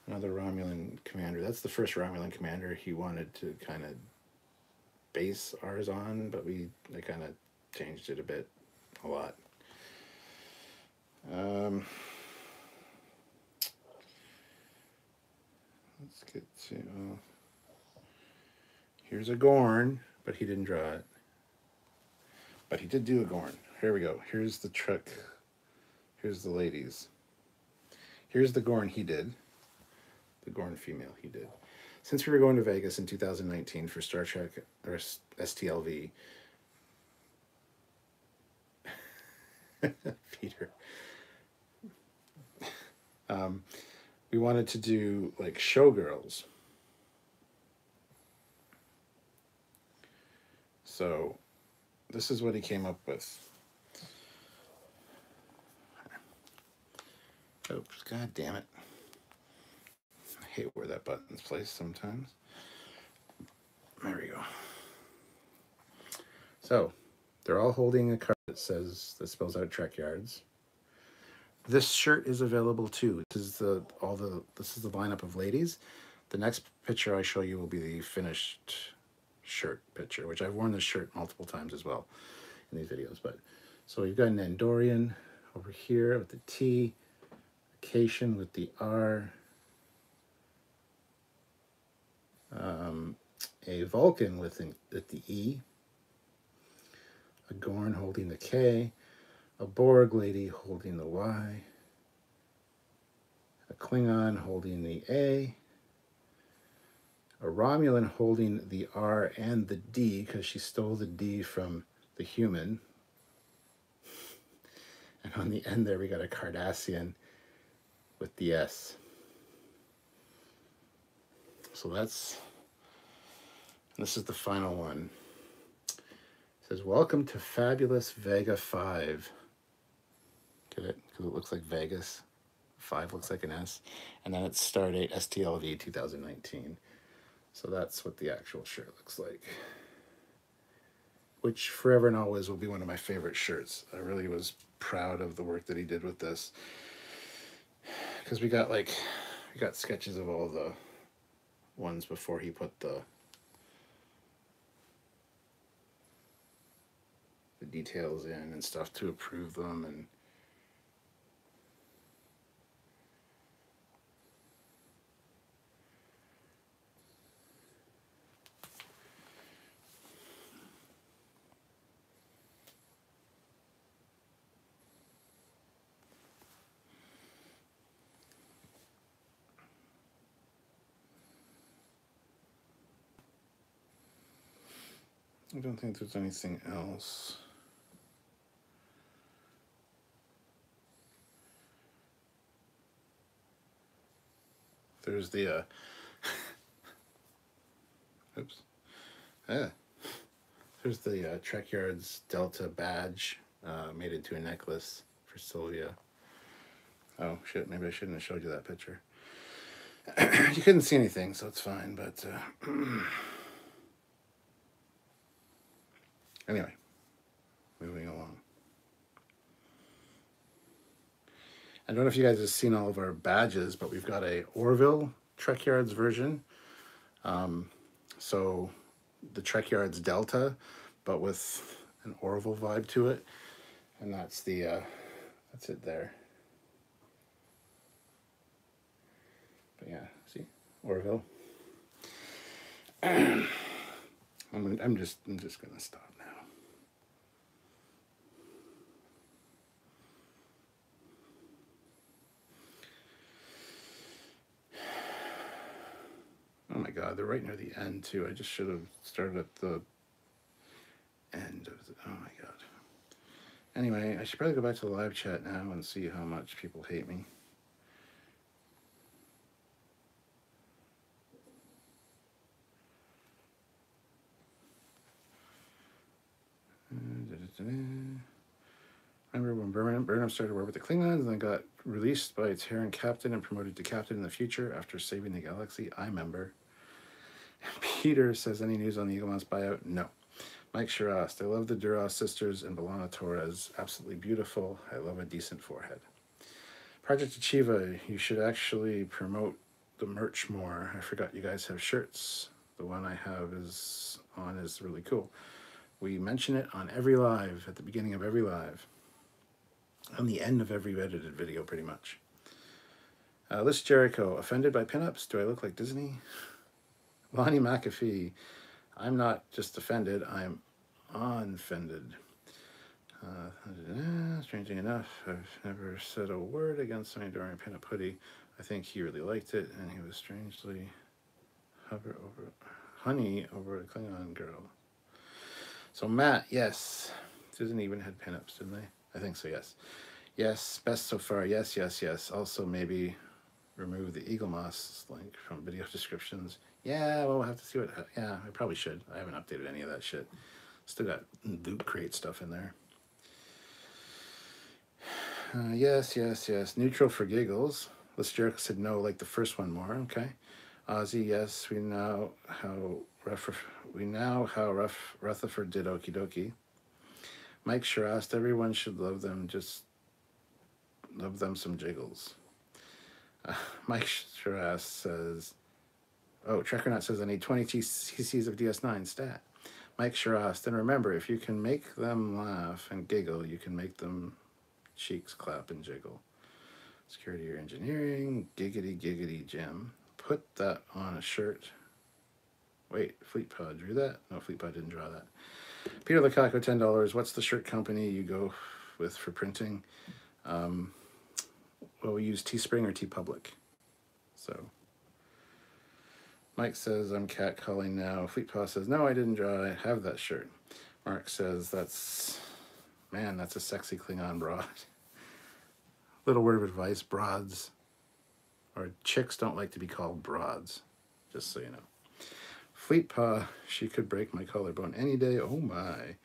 Another Romulan commander. That's the first Romulan commander he wanted to kind of base ours on, but I kind of changed it a lot. Let's get to... here's a Gorn, but he didn't draw it. But he did do a Gorn. Here we go. Here's the Trek. Here's the ladies. Here's the Gorn he did. The Gorn female he did. Since we were going to Vegas in 2019 for Star Trek, or STLV, Peter, we wanted to do like showgirls. So this is what he came up with. Oops, god damn it. I hate where that button's placed sometimes. There we go. So they're all holding a card that spells out Trekyards. This shirt is available too. This is the lineup of ladies. The next picture I show you will be the finished shirt picture, which I've worn this shirt multiple times as well in these videos. But so we've got an Andorian over here with the T, Cation with the R, a Vulcan with the E, a Gorn holding the K, a Borg lady holding the Y, a Klingon holding the A Romulan holding the R and the D because she stole the D from the human. And on the end there we got a Cardassian with the S. So this is the final one. It says, "Welcome to Fabulous Vega 5. Get it? Because it looks like Vegas 5 looks like an S. And then it's Stardate STLV 2019. So that's what the actual shirt looks like. Which forever and always will be one of my favorite shirts. I really was proud of the work that he did with this. Because we got sketches of all the ones before he put the details in and stuff to approve them, and I don't think there's anything else. There's the oops. Yeah. There's the Trekyards Delta badge made into a necklace for Sylvia. Oh shit, maybe I shouldn't have showed you that picture. You couldn't see anything, so it's fine, but anyway, moving along. I don't know if you guys have seen all of our badges, but we've got a Orville Trekyards version. So the Trekyards Delta, but with an Orville vibe to it. And that's the, that's it there. But yeah, see, Orville. I'm just gonna stop now. Oh my god, they're right near the end too. I just should have started at the end of the, oh my god. Anyway, I should probably go back to the live chat now and see how much people hate me. Remember when Burnham started work with the Klingons and then got released by Terran captain and promoted to captain in the future after saving the galaxy? I remember. Peter says, any news on the Eagle Mouse buyout? No. Mike Shirast, I love the Duras sisters and Belana Torres. Absolutely beautiful. I love a decent forehead. Project Achieva, you should actually promote the merch more. I forgot you guys have shirts. The one I have is really cool. We mention it on every live, at the beginning of every live. On the end of every edited video, pretty much. Liz Jericho, offended by pinups? Do I look like Disney? Lonnie McAfee, I'm not just offended, I'm unfended. Strangely enough, I've never said a word against somebody during pinup hoodie. I think he really liked it, and he was strangely honey over a Klingon girl. So Matt, yes. Susan even had pinups, didn't they? I think so, yes. Yes, best so far, yes, yes, yes. Also maybe remove the Eagle Moss link from video descriptions. Yeah, well, we'll have to see what, yeah, I probably should. I haven't updated any of that shit. Still got Loot Crate stuff in there. Yes, yes, yes. Neutral for giggles. Liz Jericho said no, like the first one more. Okay. Ozzy, yes. We know how Rutherford did Okie Dokie. Mike Shirast, everyone should love them. Just love them some jiggles. Mike Shirast says, oh, Trekyards says I need 20 cc's of DS9 stat. Mike Shirast, and remember, if you can make them laugh and giggle, you can make them cheeks clap and jiggle. Security or engineering, giggity giggity Jim. Put that on a shirt. Wait, Fleetpod drew that? No, Fleetpod didn't draw that. Peter Lukaku, $10. What's the shirt company you go with for printing? Well, we use Teespring or TeePublic. So, Mike says, I'm catcalling now. Fleetpaw says, no, I didn't draw. I have that shirt. Mark says, that's a sexy Klingon broad. Little word of advice, broads, or chicks don't like to be called broads, just so you know. Fleetpaw, she could break my collarbone any day. Oh my.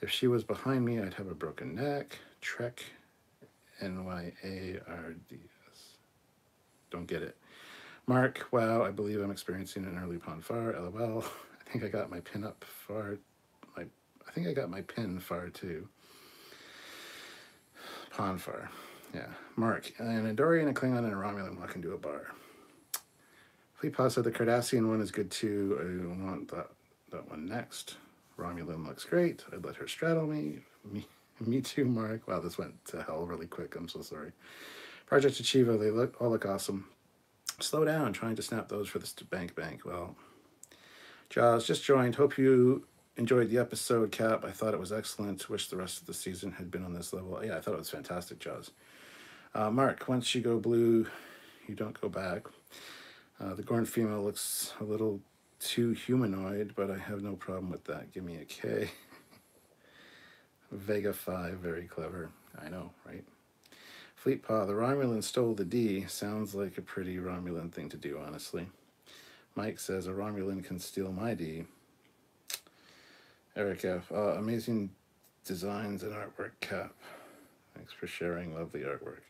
If she was behind me, I'd have a broken neck. Trek, NYARDS. Don't get it. Mark, wow, I believe I'm experiencing an early pond far. LOL. I think I got my pin up far. I think I got my pin far too. Pond far. Yeah. Mark, and a Dorian, a Klingon, and a Romulan walk into a bar. Fleetpaw said the Cardassian one is good too. I want that one next. Romulan looks great. I'd let her straddle me. Me too, Mark. Wow, this went to hell really quick. I'm so sorry. Project Achieva, they all look awesome. Slow down, trying to snap those for this bank. Well, Jaws just joined. Hope you enjoyed the episode, Cap. I thought it was excellent. Wish the rest of the season had been on this level. Yeah, I thought it was fantastic, Jaws. Mark, once you go blue, you don't go back. The Gorn female looks a little too humanoid, but I have no problem with that. Give me a K. Vega 5, very clever. I know, right? Fleetpaw, the Romulan stole the D. Sounds like a pretty Romulan thing to do, honestly. Mike says, a Romulan can steal my D. Eric F, amazing designs and artwork, Cap. Thanks for sharing lovely artwork.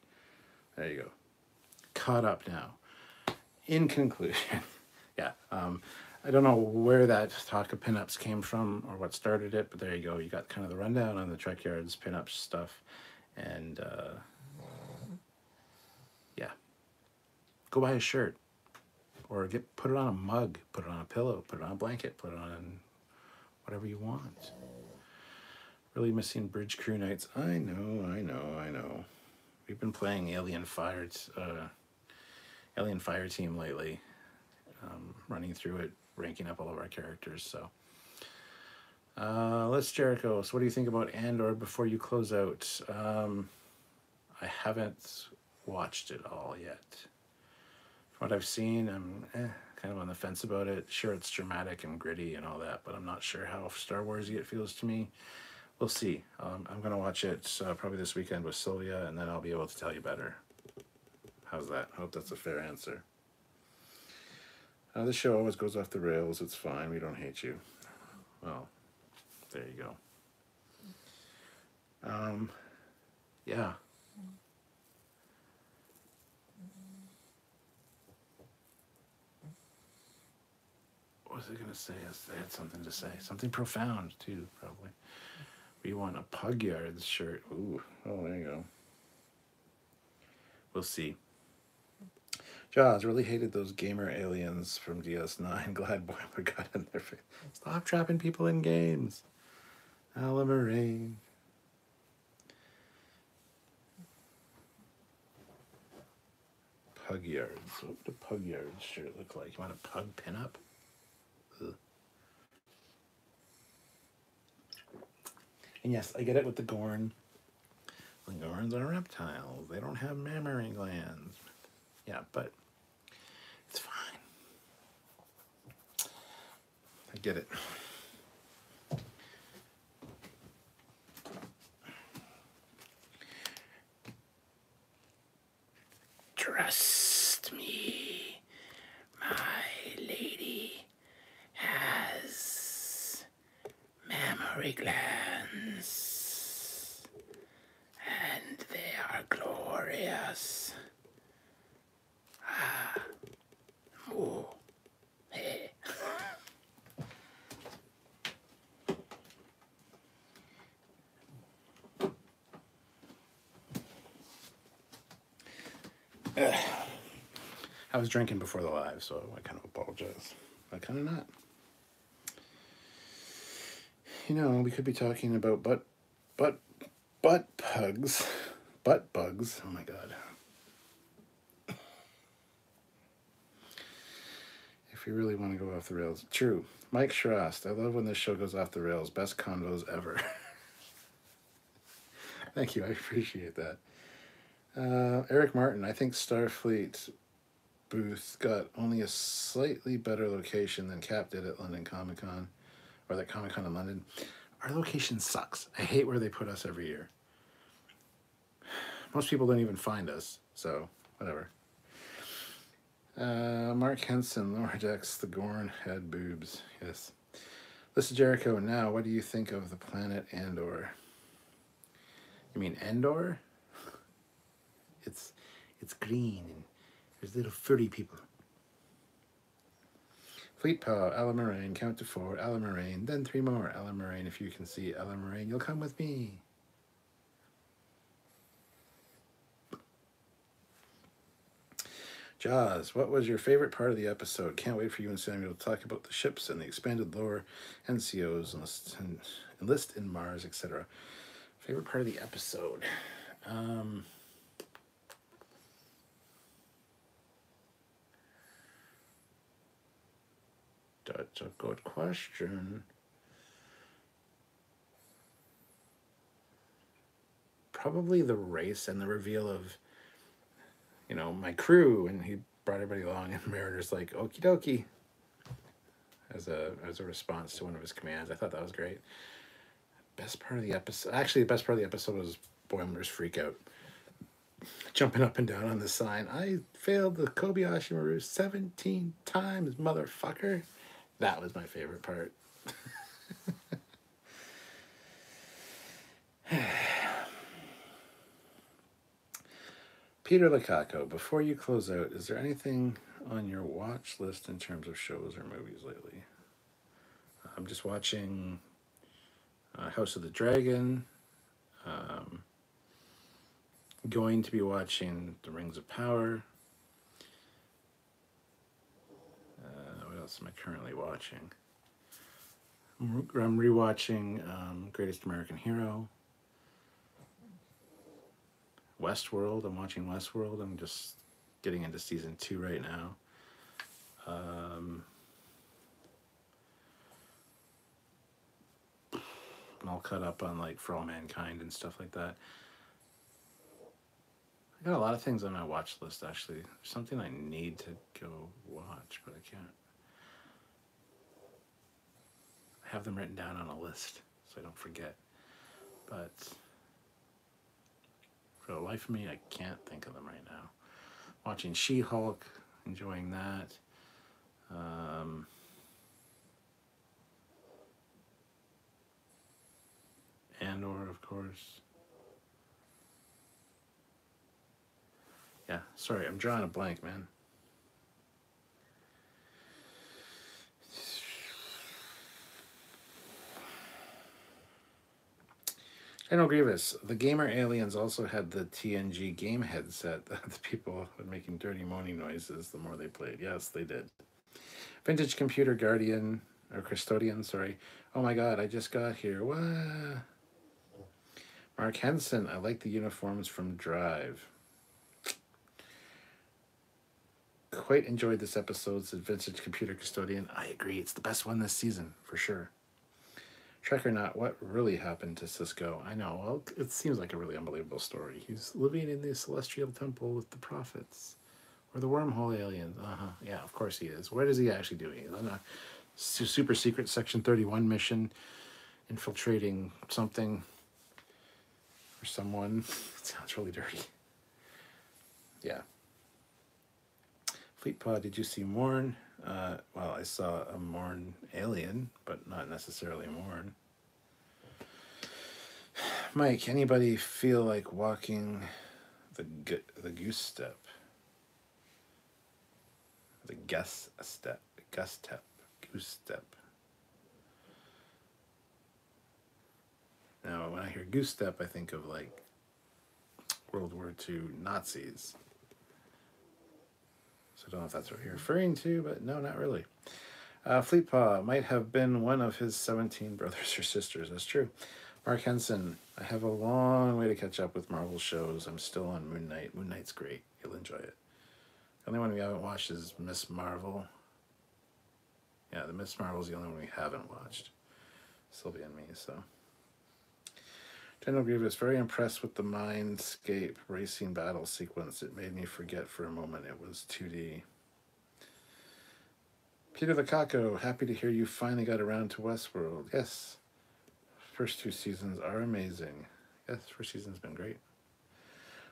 There you go. Caught up now. In conclusion, yeah, I don't know where that talk of pinups came from or what started it, but there you go. You got kind of the rundown on the Trekyards pinup stuff, and yeah, go buy a shirt or put it on a mug, put it on a pillow, put it on a blanket, put it on whatever you want. Really missing Bridge Crew nights. I know. We've been playing Alien Fire Team lately, running through it, ranking up all of our characters. So let's Jericho. So what do you think about Andor before you close out? I haven't watched it all yet. From what I've seen, I'm kind of on the fence about it. Sure, it's dramatic and gritty and all that, but I'm not sure how Star Warsy it feels to me. We'll see. I'm going to watch it probably this weekend with Sylvia, and then I'll be able to tell you better. How's that? I hope that's a fair answer. This show always goes off the rails. It's fine. We don't hate you. Well, there you go. Yeah. What was I going to say? I had something to say. Something profound, too, probably. We want a Trekyards shirt. Ooh. Oh, there you go. We'll see. Jaws really hated those gamer aliens from DS9. Glad Boiler got in their face. Stop trapping people in games. Alamarain. Trekyards. What would a Trekyards shirt look like? You want a pug pinup? Ugh. And yes, I get it with the Gorn. The Gorns are reptiles. They don't have mammary glands. Yeah, but it's fine. I get it. Trust me, my lady has mammary glands, and they are glorious. Oh, hey. I was drinking before the live, so I kind of apologize. But kind of not. You know, we could be talking about butt pugs. Butt bugs. Oh my god. If you really want to go off the rails. True. Mike Schrast. I love when this show goes off the rails. Best convos ever. Thank you. I appreciate that. Eric Martin. I think Starfleet booth got only a slightly better location than Cap did at London Comic Con. Or that Comic Con in London. Our location sucks. I hate where they put us every year. Most people don't even find us. So, whatever. Mark Henson, Lower Decks, the Gorn had boobs. Yes. Listen, Jericho, now, what do you think of the planet Andor? You mean Endor? It's green and There's little furry people. Fleet Paw, Ella Moraine, count to 4, Ella Moraine, then 3 more. Ella Moraine, if you can see Ella Moraine, you'll come with me. Jaws, what was your favorite part of the episode? Can't wait for you and Samuel to talk about the ships and the expanded lore, NCOs, enlist in Mars, etc. Favorite part of the episode? That's a good question. Probably the race and the reveal of, you know, my crew, and he brought everybody along, and Mariner's like, okie dokie, as a response to one of his commands. I thought that was great. Best part of the episode, actually, the best part of the episode was Boimler's freak out. Jumping up and down on the sign. I failed the Kobayashi Maru 17 times, motherfucker. That was my favorite part. Peter Lukaku, before you close out, is there anything on your watch list in terms of shows or movies lately? I'm just watching House of the Dragon. Going to be watching The Rings of Power. What else am I currently watching? I'm rewatching Greatest American Hero. Westworld. I'm watching Westworld. I'm just getting into season 2 right now. I'm all caught up on like For All Mankind and stuff like that. I got a lot of things on my watch list, actually. There's something I need to go watch, but I can't. I have them written down on a list so I don't forget. But for the life of me, I can't think of them right now. Watching She-Hulk, enjoying that. Andor, of course. Yeah, sorry, I'm drawing a blank, man. General Grievous, the gamer aliens also had the TNG game headset that the people were making dirty moaning noises the more they played. Yes, they did. Vintage Computer Guardian, or Custodian, sorry. Oh my god, I just got here. What? Mark Henson, I like the uniforms from Drive. Quite enjoyed this episode, said Vintage Computer Custodian. I agree, it's the best one this season, for sure. Trek or not, what really happened to Cisco? I know, well, it seems like a really unbelievable story. He's living in the Celestial Temple with the prophets. Or the wormhole aliens. Yeah, of course he is. What is he actually doing? He's on a super secret Section 31 mission, infiltrating something or someone. It sounds really dirty. Yeah. Fleet Pod, did you see Morn? Well, I saw a Morn alien, but not necessarily Morn. Mike, anybody feel like walking the goose step? The goose step. Now, when I hear goose step, I think of like World War II Nazis. So I don't know if that's what you're referring to, but no, not really. Fleetpaw might have been one of his 17 brothers or sisters. That's true. Mark Henson, I have a long way to catch up with Marvel shows. I'm still on Moon Knight. Moon Knight's great. You'll enjoy it. The only one we haven't watched is Miss Marvel. Yeah, the Miss Marvel's the only one we haven't watched. Sylvia and me, so. General Grievous, very impressed with the Mindscape racing battle sequence. It made me forget for a moment it was 2D. Peter the Kako, happy to hear you finally got around to Westworld. Yes. First 2 seasons are amazing. Yes, first season's been great.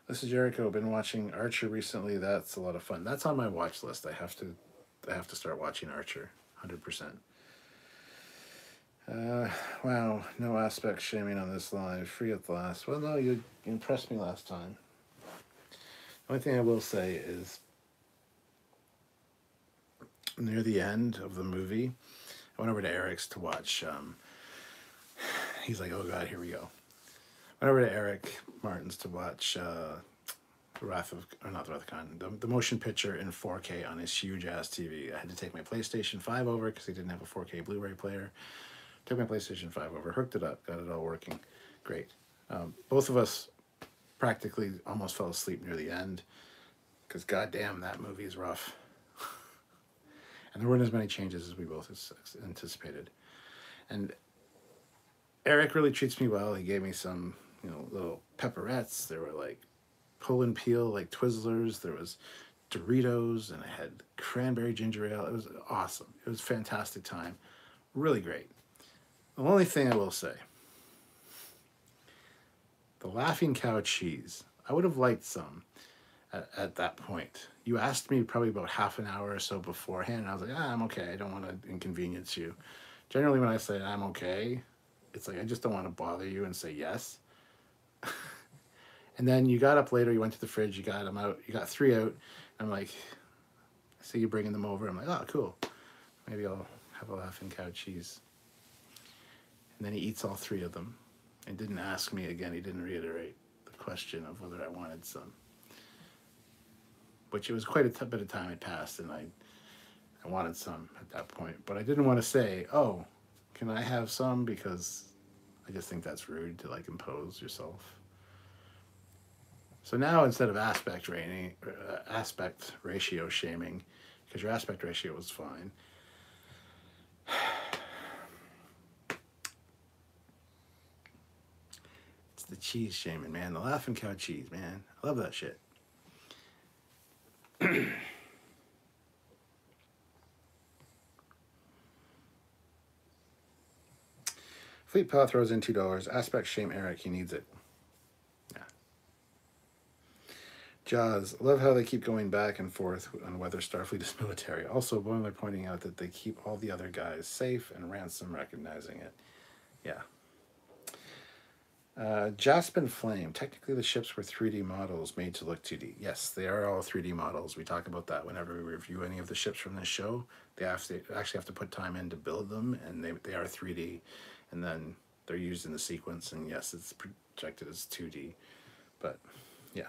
This is Jericho. Been watching Archer recently. That's a lot of fun. That's on my watch list. I have to start watching Archer. 100%. Wow, no aspect shaming on this live. Free at last. Well, no, you impressed me last time. The only thing I will say is near the end of the movie, I went over to Eric's to watch. He's like, oh God, here we go. Went over to Eric Martin's to watch the Wrath of, or not the Wrath of Khan, the motion picture in 4K on his huge ass TV. I had to take my PlayStation 5 over because he didn't have a 4K Blu-ray player. Took my PlayStation 5 over, hooked it up, got it all working. Great. Both of us practically almost fell asleep near the end because goddamn, that movie is rough. And there weren't as many changes as we both anticipated. And Eric really treats me well. He gave me some, little pepperettes. There were like pull and peel, like Twizzlers. There was Doritos, and I had cranberry ginger ale. It was awesome. It was a fantastic time. Really great. The only thing I will say, the Laughing Cow cheese, I would have liked some at that point. You asked me probably about half an hour or so beforehand, and I was like, I'm okay. I don't want to inconvenience you. Generally, when I say I'm okay, it's like I just don't want to bother you and say yes. And then you got up later, you went to the fridge, you got them out, you got 3 out. I'm like, I see you bringing them over. I'm like, oh, cool. Maybe I'll have a Laughing Cow cheese. And then he eats all 3 of them and didn't ask me again. He didn't reiterate the question of whether I wanted some. Which it was quite a bit of time had passed, and I wanted some at that point. But I didn't want to say, oh, can I have some? Because I just think that's rude to like impose yourself. So now instead of aspect ratio shaming, because your aspect ratio was fine, it's the cheese shaming, man. The Laughing Cow cheese, man. I love that shit. Fleet Paw throws in $2. Aspect shame Eric, he needs it. Yeah. Jaws, love how they keep going back and forth on whether Starfleet is military. Also, Boimler pointing out that they keep all the other guys safe and Ransom recognizing it. Yeah. Jaspin Flame, technically the ships were 3D models made to look 2D. Yes, they are all 3D models. We talk about that whenever we review any of the ships from this show. They actually have to put time in to build them, and they are 3D, and then they're used in the sequence, and yes, it's projected as 2D. But, yeah.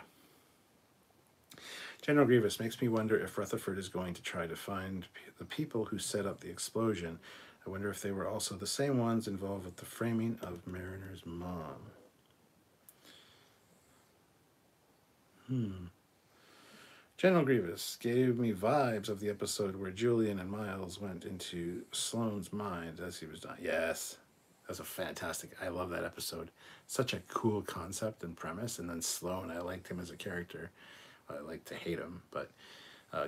General Grievous makes me wonder if Rutherford is going to try to find the people who set up the explosion. I wonder if they were also the same ones involved with the framing of Mariner's mom. General Grievous gave me vibes of the episode where Julian and Miles went into Sloane's mind as he was dying. Yes, that was a fantastic. I love that episode. Such a cool concept and premise. And then Sloane, I liked him as a character. I like to hate him, but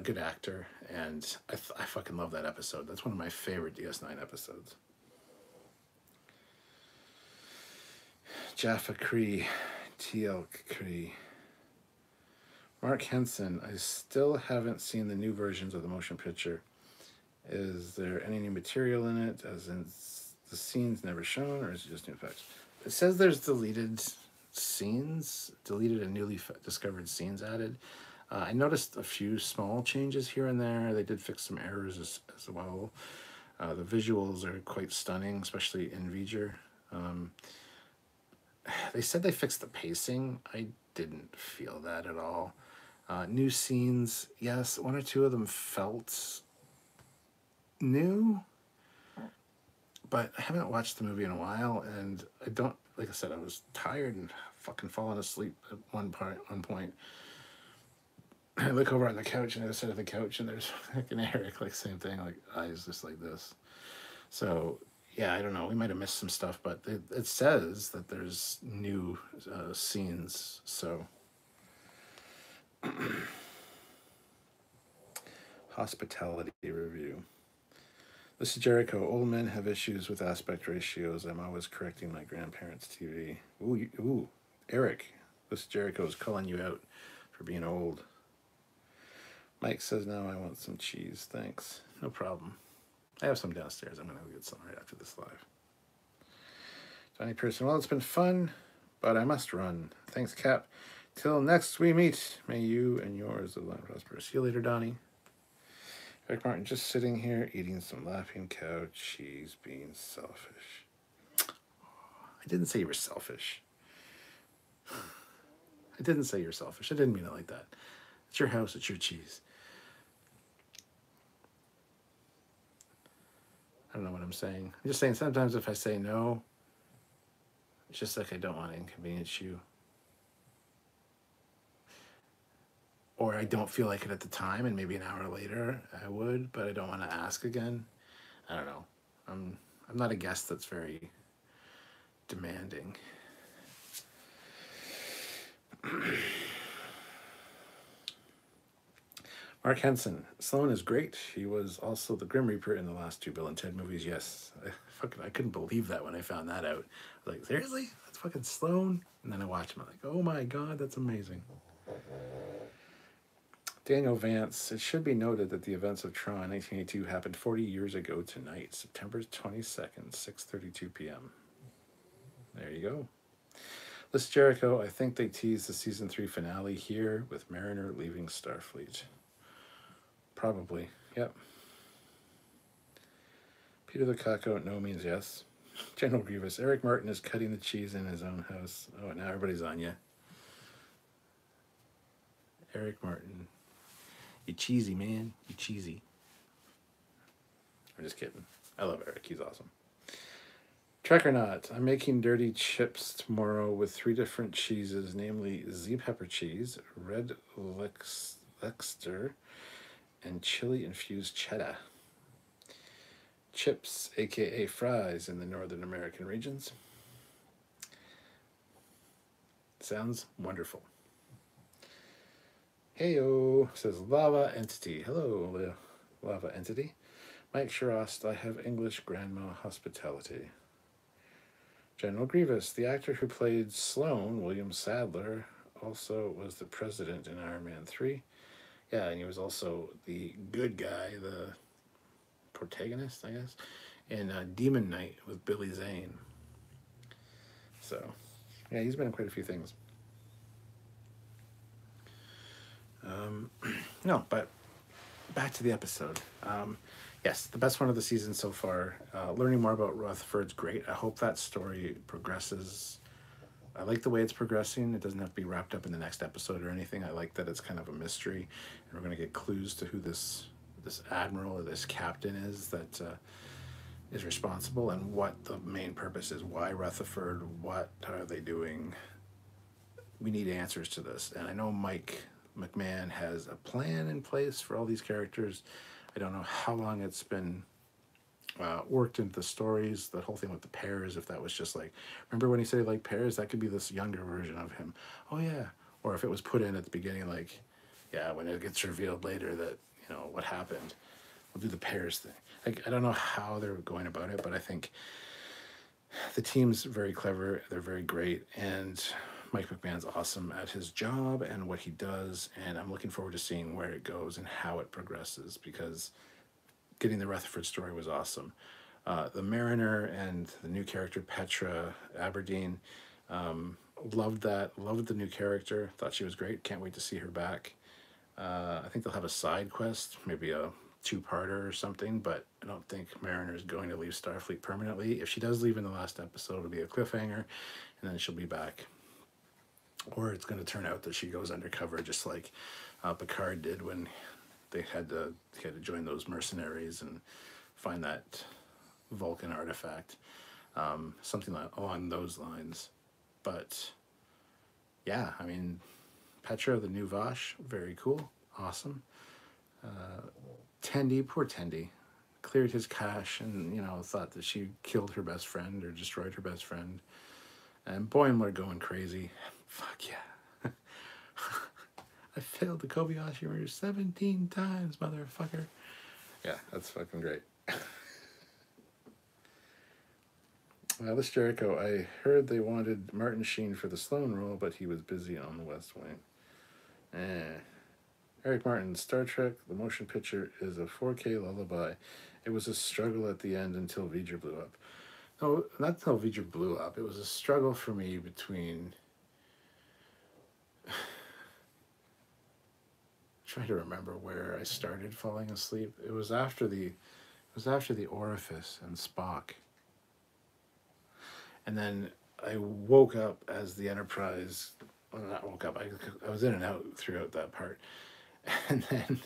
good actor. And I fucking love that episode. That's one of my favorite DS9 episodes. Jaffa Cree, TL Cree. Mark Henson, I still haven't seen the new versions of the motion picture. Is there any new material in it, as in the scenes never shown, or is it just new effects? It says there's deleted scenes, deleted and newly discovered scenes added. I noticed a few small changes here and there. They did fix some errors as well. The visuals are quite stunning, especially in V'ger. They said they fixed the pacing. I didn't feel that at all. New scenes, yes, 1 or 2 of them felt new, but I haven't watched the movie in a while, and I don't, like I said, I was tired and fucking falling asleep at one point. I look over on the couch, and I sit at the couch, and there's fucking Eric, like same thing, like eyes just like this. So yeah, I don't know, we might have missed some stuff, but it says that there's new scenes, so. Hospitality review. This is Jericho. Old men have issues with aspect ratios. I'm always correcting my grandparents' TV. Ooh, Eric. This is Jericho is calling you out for being old. Mike says, now I want some cheese. Thanks. No problem. I have some downstairs. I'm going to go get some right after this live. Johnny Pearson. Well, it's been fun, but I must run. Thanks, Cap. Till next we meet, may you and yours live prosper. See you later, Donnie. Eric Martin just sitting here eating some laughing cow cheese, being selfish. I didn't say you were selfish. I didn't say you're selfish. I didn't mean it like that. It's your house. It's your cheese. I don't know what I'm saying. I'm just saying sometimes if I say no, it's just like I don't want to inconvenience you. Or I don't feel like it at the time, and maybe an hour later I would, but I don't want to ask again. I don't know. I'm not a guest that's very demanding. Mark Henson. Sloan is great. He was also the Grim Reaper in the last two Bill and Ted movies. Yes. I couldn't believe that when I found that out. I was like, seriously? That's fucking Sloan? And then I watched him. I'm like, oh my God, that's amazing. Daniel Vance. It should be noted that the events of Tron 1982 happened 40 years ago tonight, September 22nd, 6:32 p.m. There you go. Liz Jericho. I think they teased the season 3 finale here with Mariner leaving Starfleet. Probably. Yep. Peter the Caco, no means yes. General Grievous. Eric Martin is cutting the cheese in his own house. Oh, now everybody's on you. Eric Martin. You cheesy, man. You cheesy. I'm just kidding. I love Eric. He's awesome. Trek or not, I'm making dirty chips tomorrow with 3 different cheeses, namely Z pepper cheese, red Leicester, and chili-infused cheddar. Chips, aka fries, in the Northern American regions. Sounds wonderful. Heyo, says Lava Entity. Hello, Lava Entity. Mike Shirost, I have English grandma hospitality. General Grievous, the actor who played Sloan, William Sadler, also was the president in Iron Man 3. Yeah, and he was also the good guy, the protagonist, I guess, in Demon Knight with Billy Zane. So, yeah, he's been in quite a few things. No, but back to the episode. Yes, the best one of the season so far. Learning more about Rutherford's great. I hope that story progresses. I like the way it's progressing. It doesn't have to be wrapped up in the next episode or anything. I like that it's kind of a mystery, and we're going to get clues to who this admiral or this captain is that is responsible, and what the main purpose is. Why Rutherford? What are they doing? We need answers to this, and I know Mike McMahon has a plan in place for all these characters. I don't know how long it's been worked into the stories, the whole thing with the pairs, if that was just like, remember when he said he liked pairs? That could be this younger version of him. Oh, yeah. Or if it was put in at the beginning, like, yeah, when it gets revealed later that, you know, what happened, we'll do the pairs thing. Like, I don't know how they're going about it, but I think the team's very clever. They're very great. And Mike McMahon's awesome at his job and what he does, and I'm looking forward to seeing where it goes and how it progresses, because getting the Rutherford story was awesome. The Mariner and the new character Petra Aberdeen, loved that. Loved the new character. Thought she was great. Can't wait to see her back. I think they'll have a side quest, maybe a 2-parter or something, but I don't think Mariner is going to leave Starfleet permanently. If she does leave in the last episode, it'll be a cliffhanger, and then she'll be back. Or it's going to turn out that she goes undercover, just like Picard did when he had to join those mercenaries and find that Vulcan artifact. Something along those lines. But yeah, I mean, Petra, the new Vosh, very cool, awesome. Tendi, poor Tendi, cleared his cache and, you know, thought that she killed her best friend or destroyed her best friend. And Boimler going crazy. Fuck yeah. I failed the Kobayashi murder 17 times, motherfucker. Yeah, that's fucking great. This Jericho, I heard they wanted Martin Sheen for the Sloan role, but he was busy on the West Wing. Eric Martin, Star Trek, the motion picture is a 4K lullaby. It was a struggle at the end until V'ger blew up. No, not until V'ger blew up. It was a struggle for me between trying to remember where I started falling asleep. It was after the orifice and Spock. And then I woke up as the Enterprise, well, not woke up, I was in and out throughout that part. And then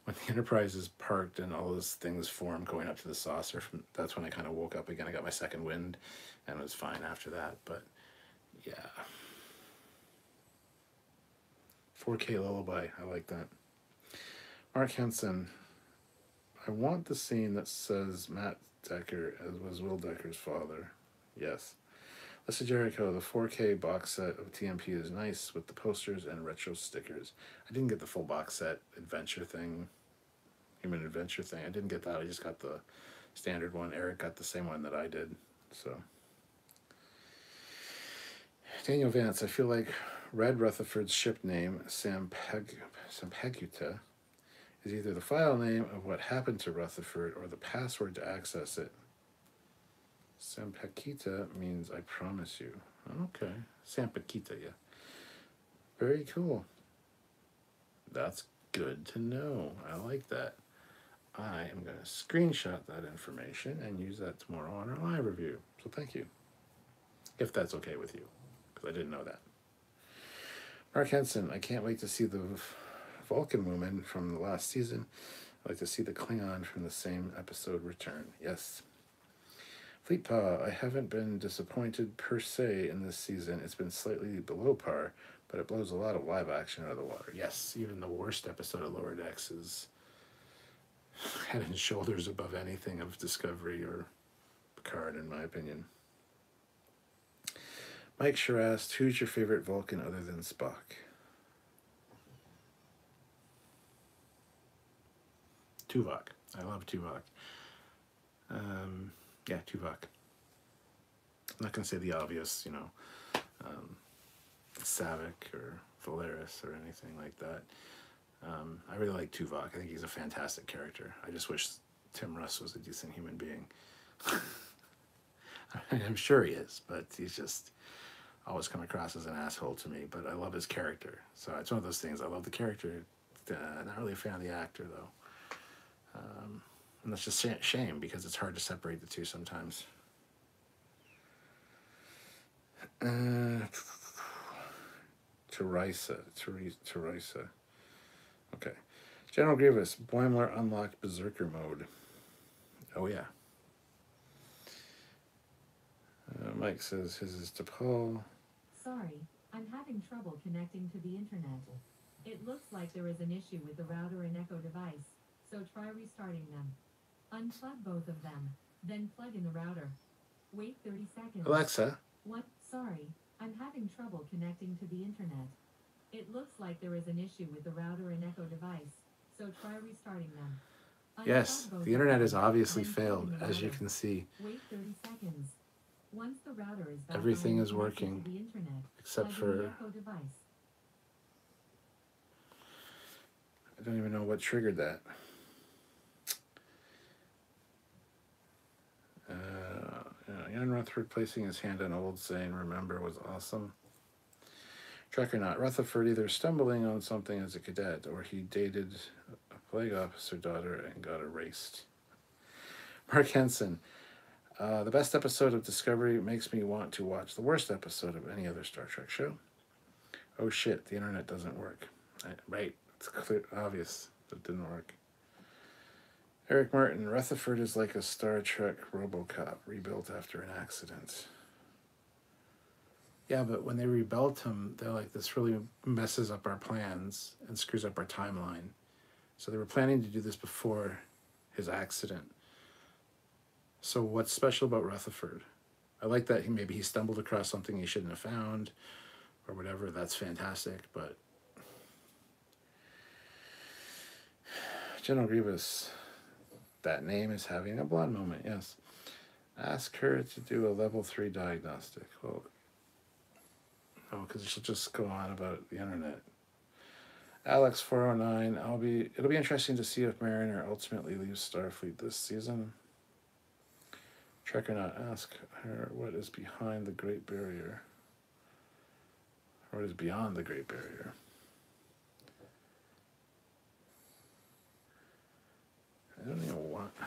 when the Enterprise is parked and all those things form going up to the saucer, that's when I kind of woke up again. I got my second wind and it was fine after that. But yeah. 4K Lullaby, I like that. Mark Henson, I want the scene that says Matt Decker as was Will Decker's father. Yes. Lisa Jericho, the 4K box set of TMP is nice with the posters and retro stickers. I didn't get the full box set adventure thing, human adventure thing. I didn't get that. I just got the standard one. Eric got the same one that I did. So Daniel Vance, I feel like Red Rutherford's ship name, Sampaguta, is either the file name of what happened to Rutherford or the password to access it. Sampaguta means I promise you. Okay. Sampaguta, yeah. Very cool. That's good to know. I like that. I am going to screenshot that information and use that tomorrow on our live review. So thank you. If that's okay with you, because I didn't know that. Mark Henson, I can't wait to see the Vulcan woman from the last season. I'd like to see the Klingon from the same episode return. Yes. Fleetpaw, I haven't been disappointed per se in this season. It's been slightly below par, but it blows a lot of live action out of the water. Yes, even the worst episode of Lower Decks is head and shoulders above anything of Discovery or Picard, in my opinion. Mike sure asked, who's your favorite Vulcan other than Spock? Tuvok. I love Tuvok. Yeah, Tuvok. I'm not going to say the obvious, Savick or Valeris or anything like that. I really like Tuvok. I think he's a fantastic character. I just wish Tim Russ was a decent human being. I'm sure he is, but he's just always come across as an asshole to me. But I love his character. So it's one of those things. I love the character. Not really a fan of the actor, though. And that's just a shame because it's hard to separate the two sometimes. Teresa. Okay. General Grievous, Boimler unlocked Berserker mode. Oh, yeah. Mike says his is to Paul. Sorry, I'm having trouble connecting to the internet. It looks like there is an issue with the router and Echo device, so try restarting them. Unplug both of them, then plug in the router. Wait 30 seconds. Alexa. What? Sorry, I'm having trouble connecting to the internet. It looks like there is an issue with the router and Echo device, so try restarting them. Yes, the internet has obviously failed, as you can see. Wait 30 seconds. Once the router is back everything is working, the internet, except for... I don't even know what triggered that. Jan Rutherford placing his hand on old saying, remember, was awesome. Trek or not, Rutherford either stumbling on something as a cadet or he dated a flag officer daughter and got erased. Mark Henson, the best episode of Discovery makes me want to watch the worst episode of any other Star Trek show. Oh shit, the internet doesn't work. Right, it's clear, obvious that it didn't work. Eric Martin, Rutherford is like a Star Trek RoboCop rebuilt after an accident. Yeah, but when they rebuilt him, they're like, this really messes up our plans and screws up our timeline. So they were planning to do this before his accident. So what's special about Rutherford? I like that maybe he stumbled across something he shouldn't have found or whatever. That's fantastic, but... General Grievous, that name is having a blonde moment, yes. Ask her to do a level 3 diagnostic. Well, no, because she'll just go on about the internet. Alex 409, it'll be interesting to see if Mariner ultimately leaves Starfleet this season. Trek or not, ask her what is behind the Great Barrier. Or what is beyond the Great Barrier. don't know why. I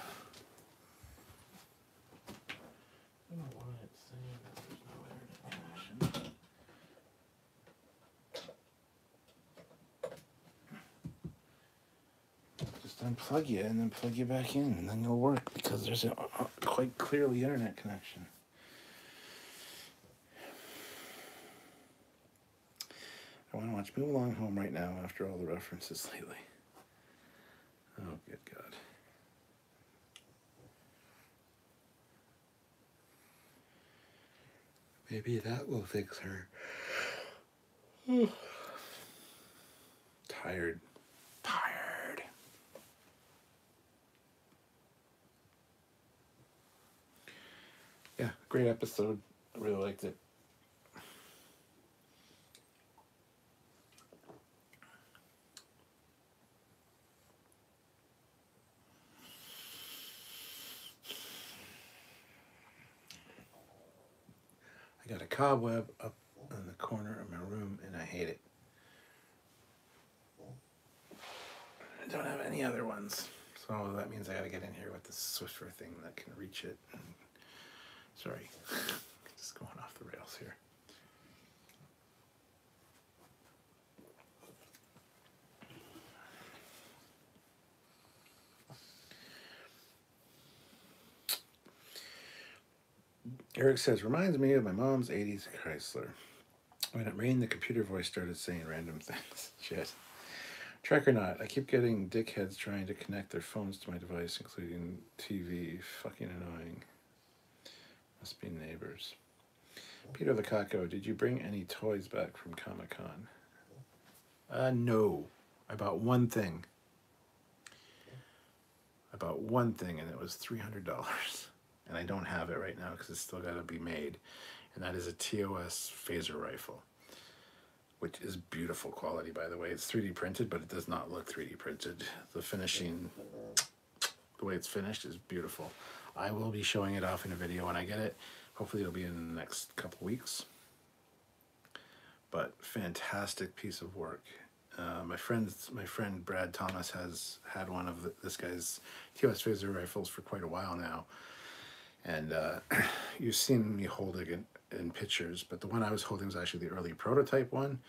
don't know why it's saying that there's no internet connection. Just unplug you and then plug you back in, and then you'll work because there's a quite clearly internet connection. I want to watch Move Along Home right now after all the references lately. Oh, good God. Maybe that will fix her. Tired. Yeah, great episode. I really liked it. I got a cobweb up in the corner of my room and I hate it. I don't have any other ones. So that means I gotta get in here with this Swiffer thing that can reach it. Sorry, just going off the rails here. Eric says, reminds me of my mom's 80s Chrysler. When it rained, the computer voice started saying random things. Shit. Trekyards, I keep getting dickheads trying to connect their phones to my device, including TV. Fucking annoying. Must be neighbors. Peter the Caco, did you bring any toys back from Comic-Con? No. I bought one thing. And it was $300. And I don't have it right now because it's still got to be made. And that is a TOS phaser rifle, which is beautiful quality, by the way. It's 3D printed, but it does not look 3D printed. The finishing, the way it's finished is beautiful. I will be showing it off in a video when I get it. Hopefully it'll be in the next couple weeks. But fantastic piece of work. My friend Brad Thomas has had one of this guy's TOS phaser rifles for quite a while now. And you've seen me hold it in pictures, but the one I was holding was actually the early prototype one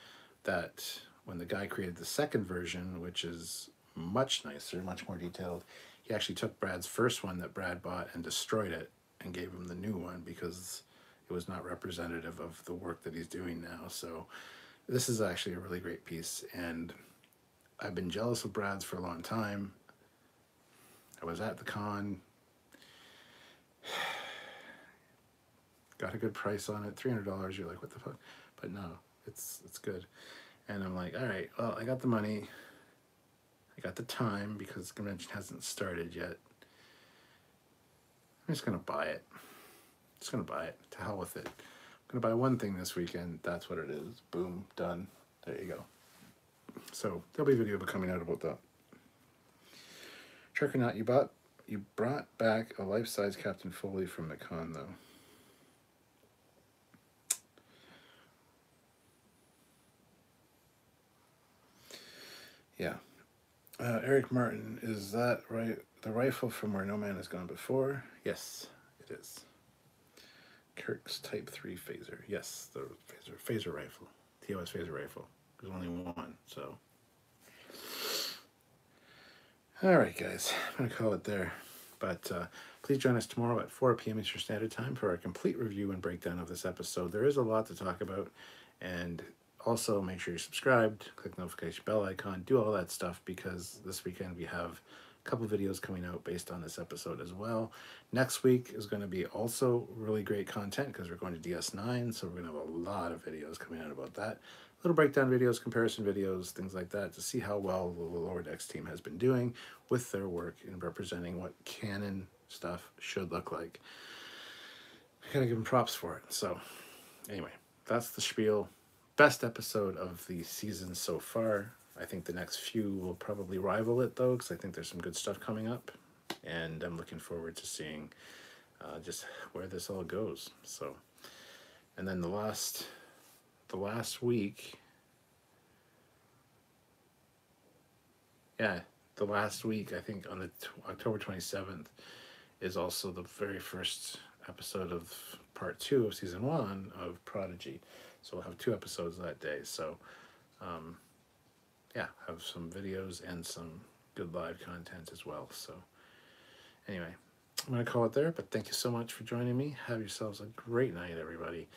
that when the guy created the second version, which is much nicer, much more detailed, he actually took Brad's first one that Brad bought and destroyed it and gave him the new one because it was not representative of the work that he's doing now. So this is actually a really great piece, and I've been jealous of Brad's for a long time. I was at the con, got a good price on it, $300. You're like, what the fuck? But no, it's good. And I'm like, all right, well, I got the money, I got the time because the convention hasn't started yet. I'm just gonna buy it. Just gonna buy it. To hell with it. I'm gonna buy one thing this weekend. That's what it is. Boom, done. There you go. So there'll be a video coming out about that. Trick or not, you brought back a life-size Captain Foley from the con, though. Yeah. Eric Martin, is that right? The rifle from Where No Man Has Gone Before? Yes, it is. Kirk's Type 3 phaser. Yes, the phaser rifle. TOS phaser rifle. There's only one, so. All right, guys. I'm going to call it there. But please join us tomorrow at 4 p.m. Eastern Standard Time for our complete review and breakdown of this episode. There is a lot to talk about. And also make sure you're subscribed, click the notification bell icon, do all that stuff because this weekend we have a couple videos coming out based on this episode as well. Next week is going to be also really great content because we're going to DS9, so we're going to have a lot of videos coming out about that. Little breakdown videos, comparison videos, things like that to see how well the Lower Decks team has been doing with their work in representing what canon stuff should look like. I gotta give them props for it. So anyway, that's the spiel. Best episode of the season so far. I think the next few will probably rival it though, because I think there's some good stuff coming up, and I'm looking forward to seeing just where this all goes. So, and then the last week, yeah, the last week, I think on the October 27th, is also the very first episode of part 2 of season 1 of Prodigy. So we'll have 2 episodes that day. So, yeah, have some videos and some good live content as well. So, anyway, I'm going to call it there, but thank you so much for joining me. Have yourselves a great night, everybody,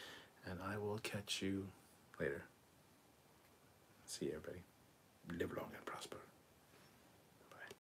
and I will catch you later. See you, everybody. Live long and prosper.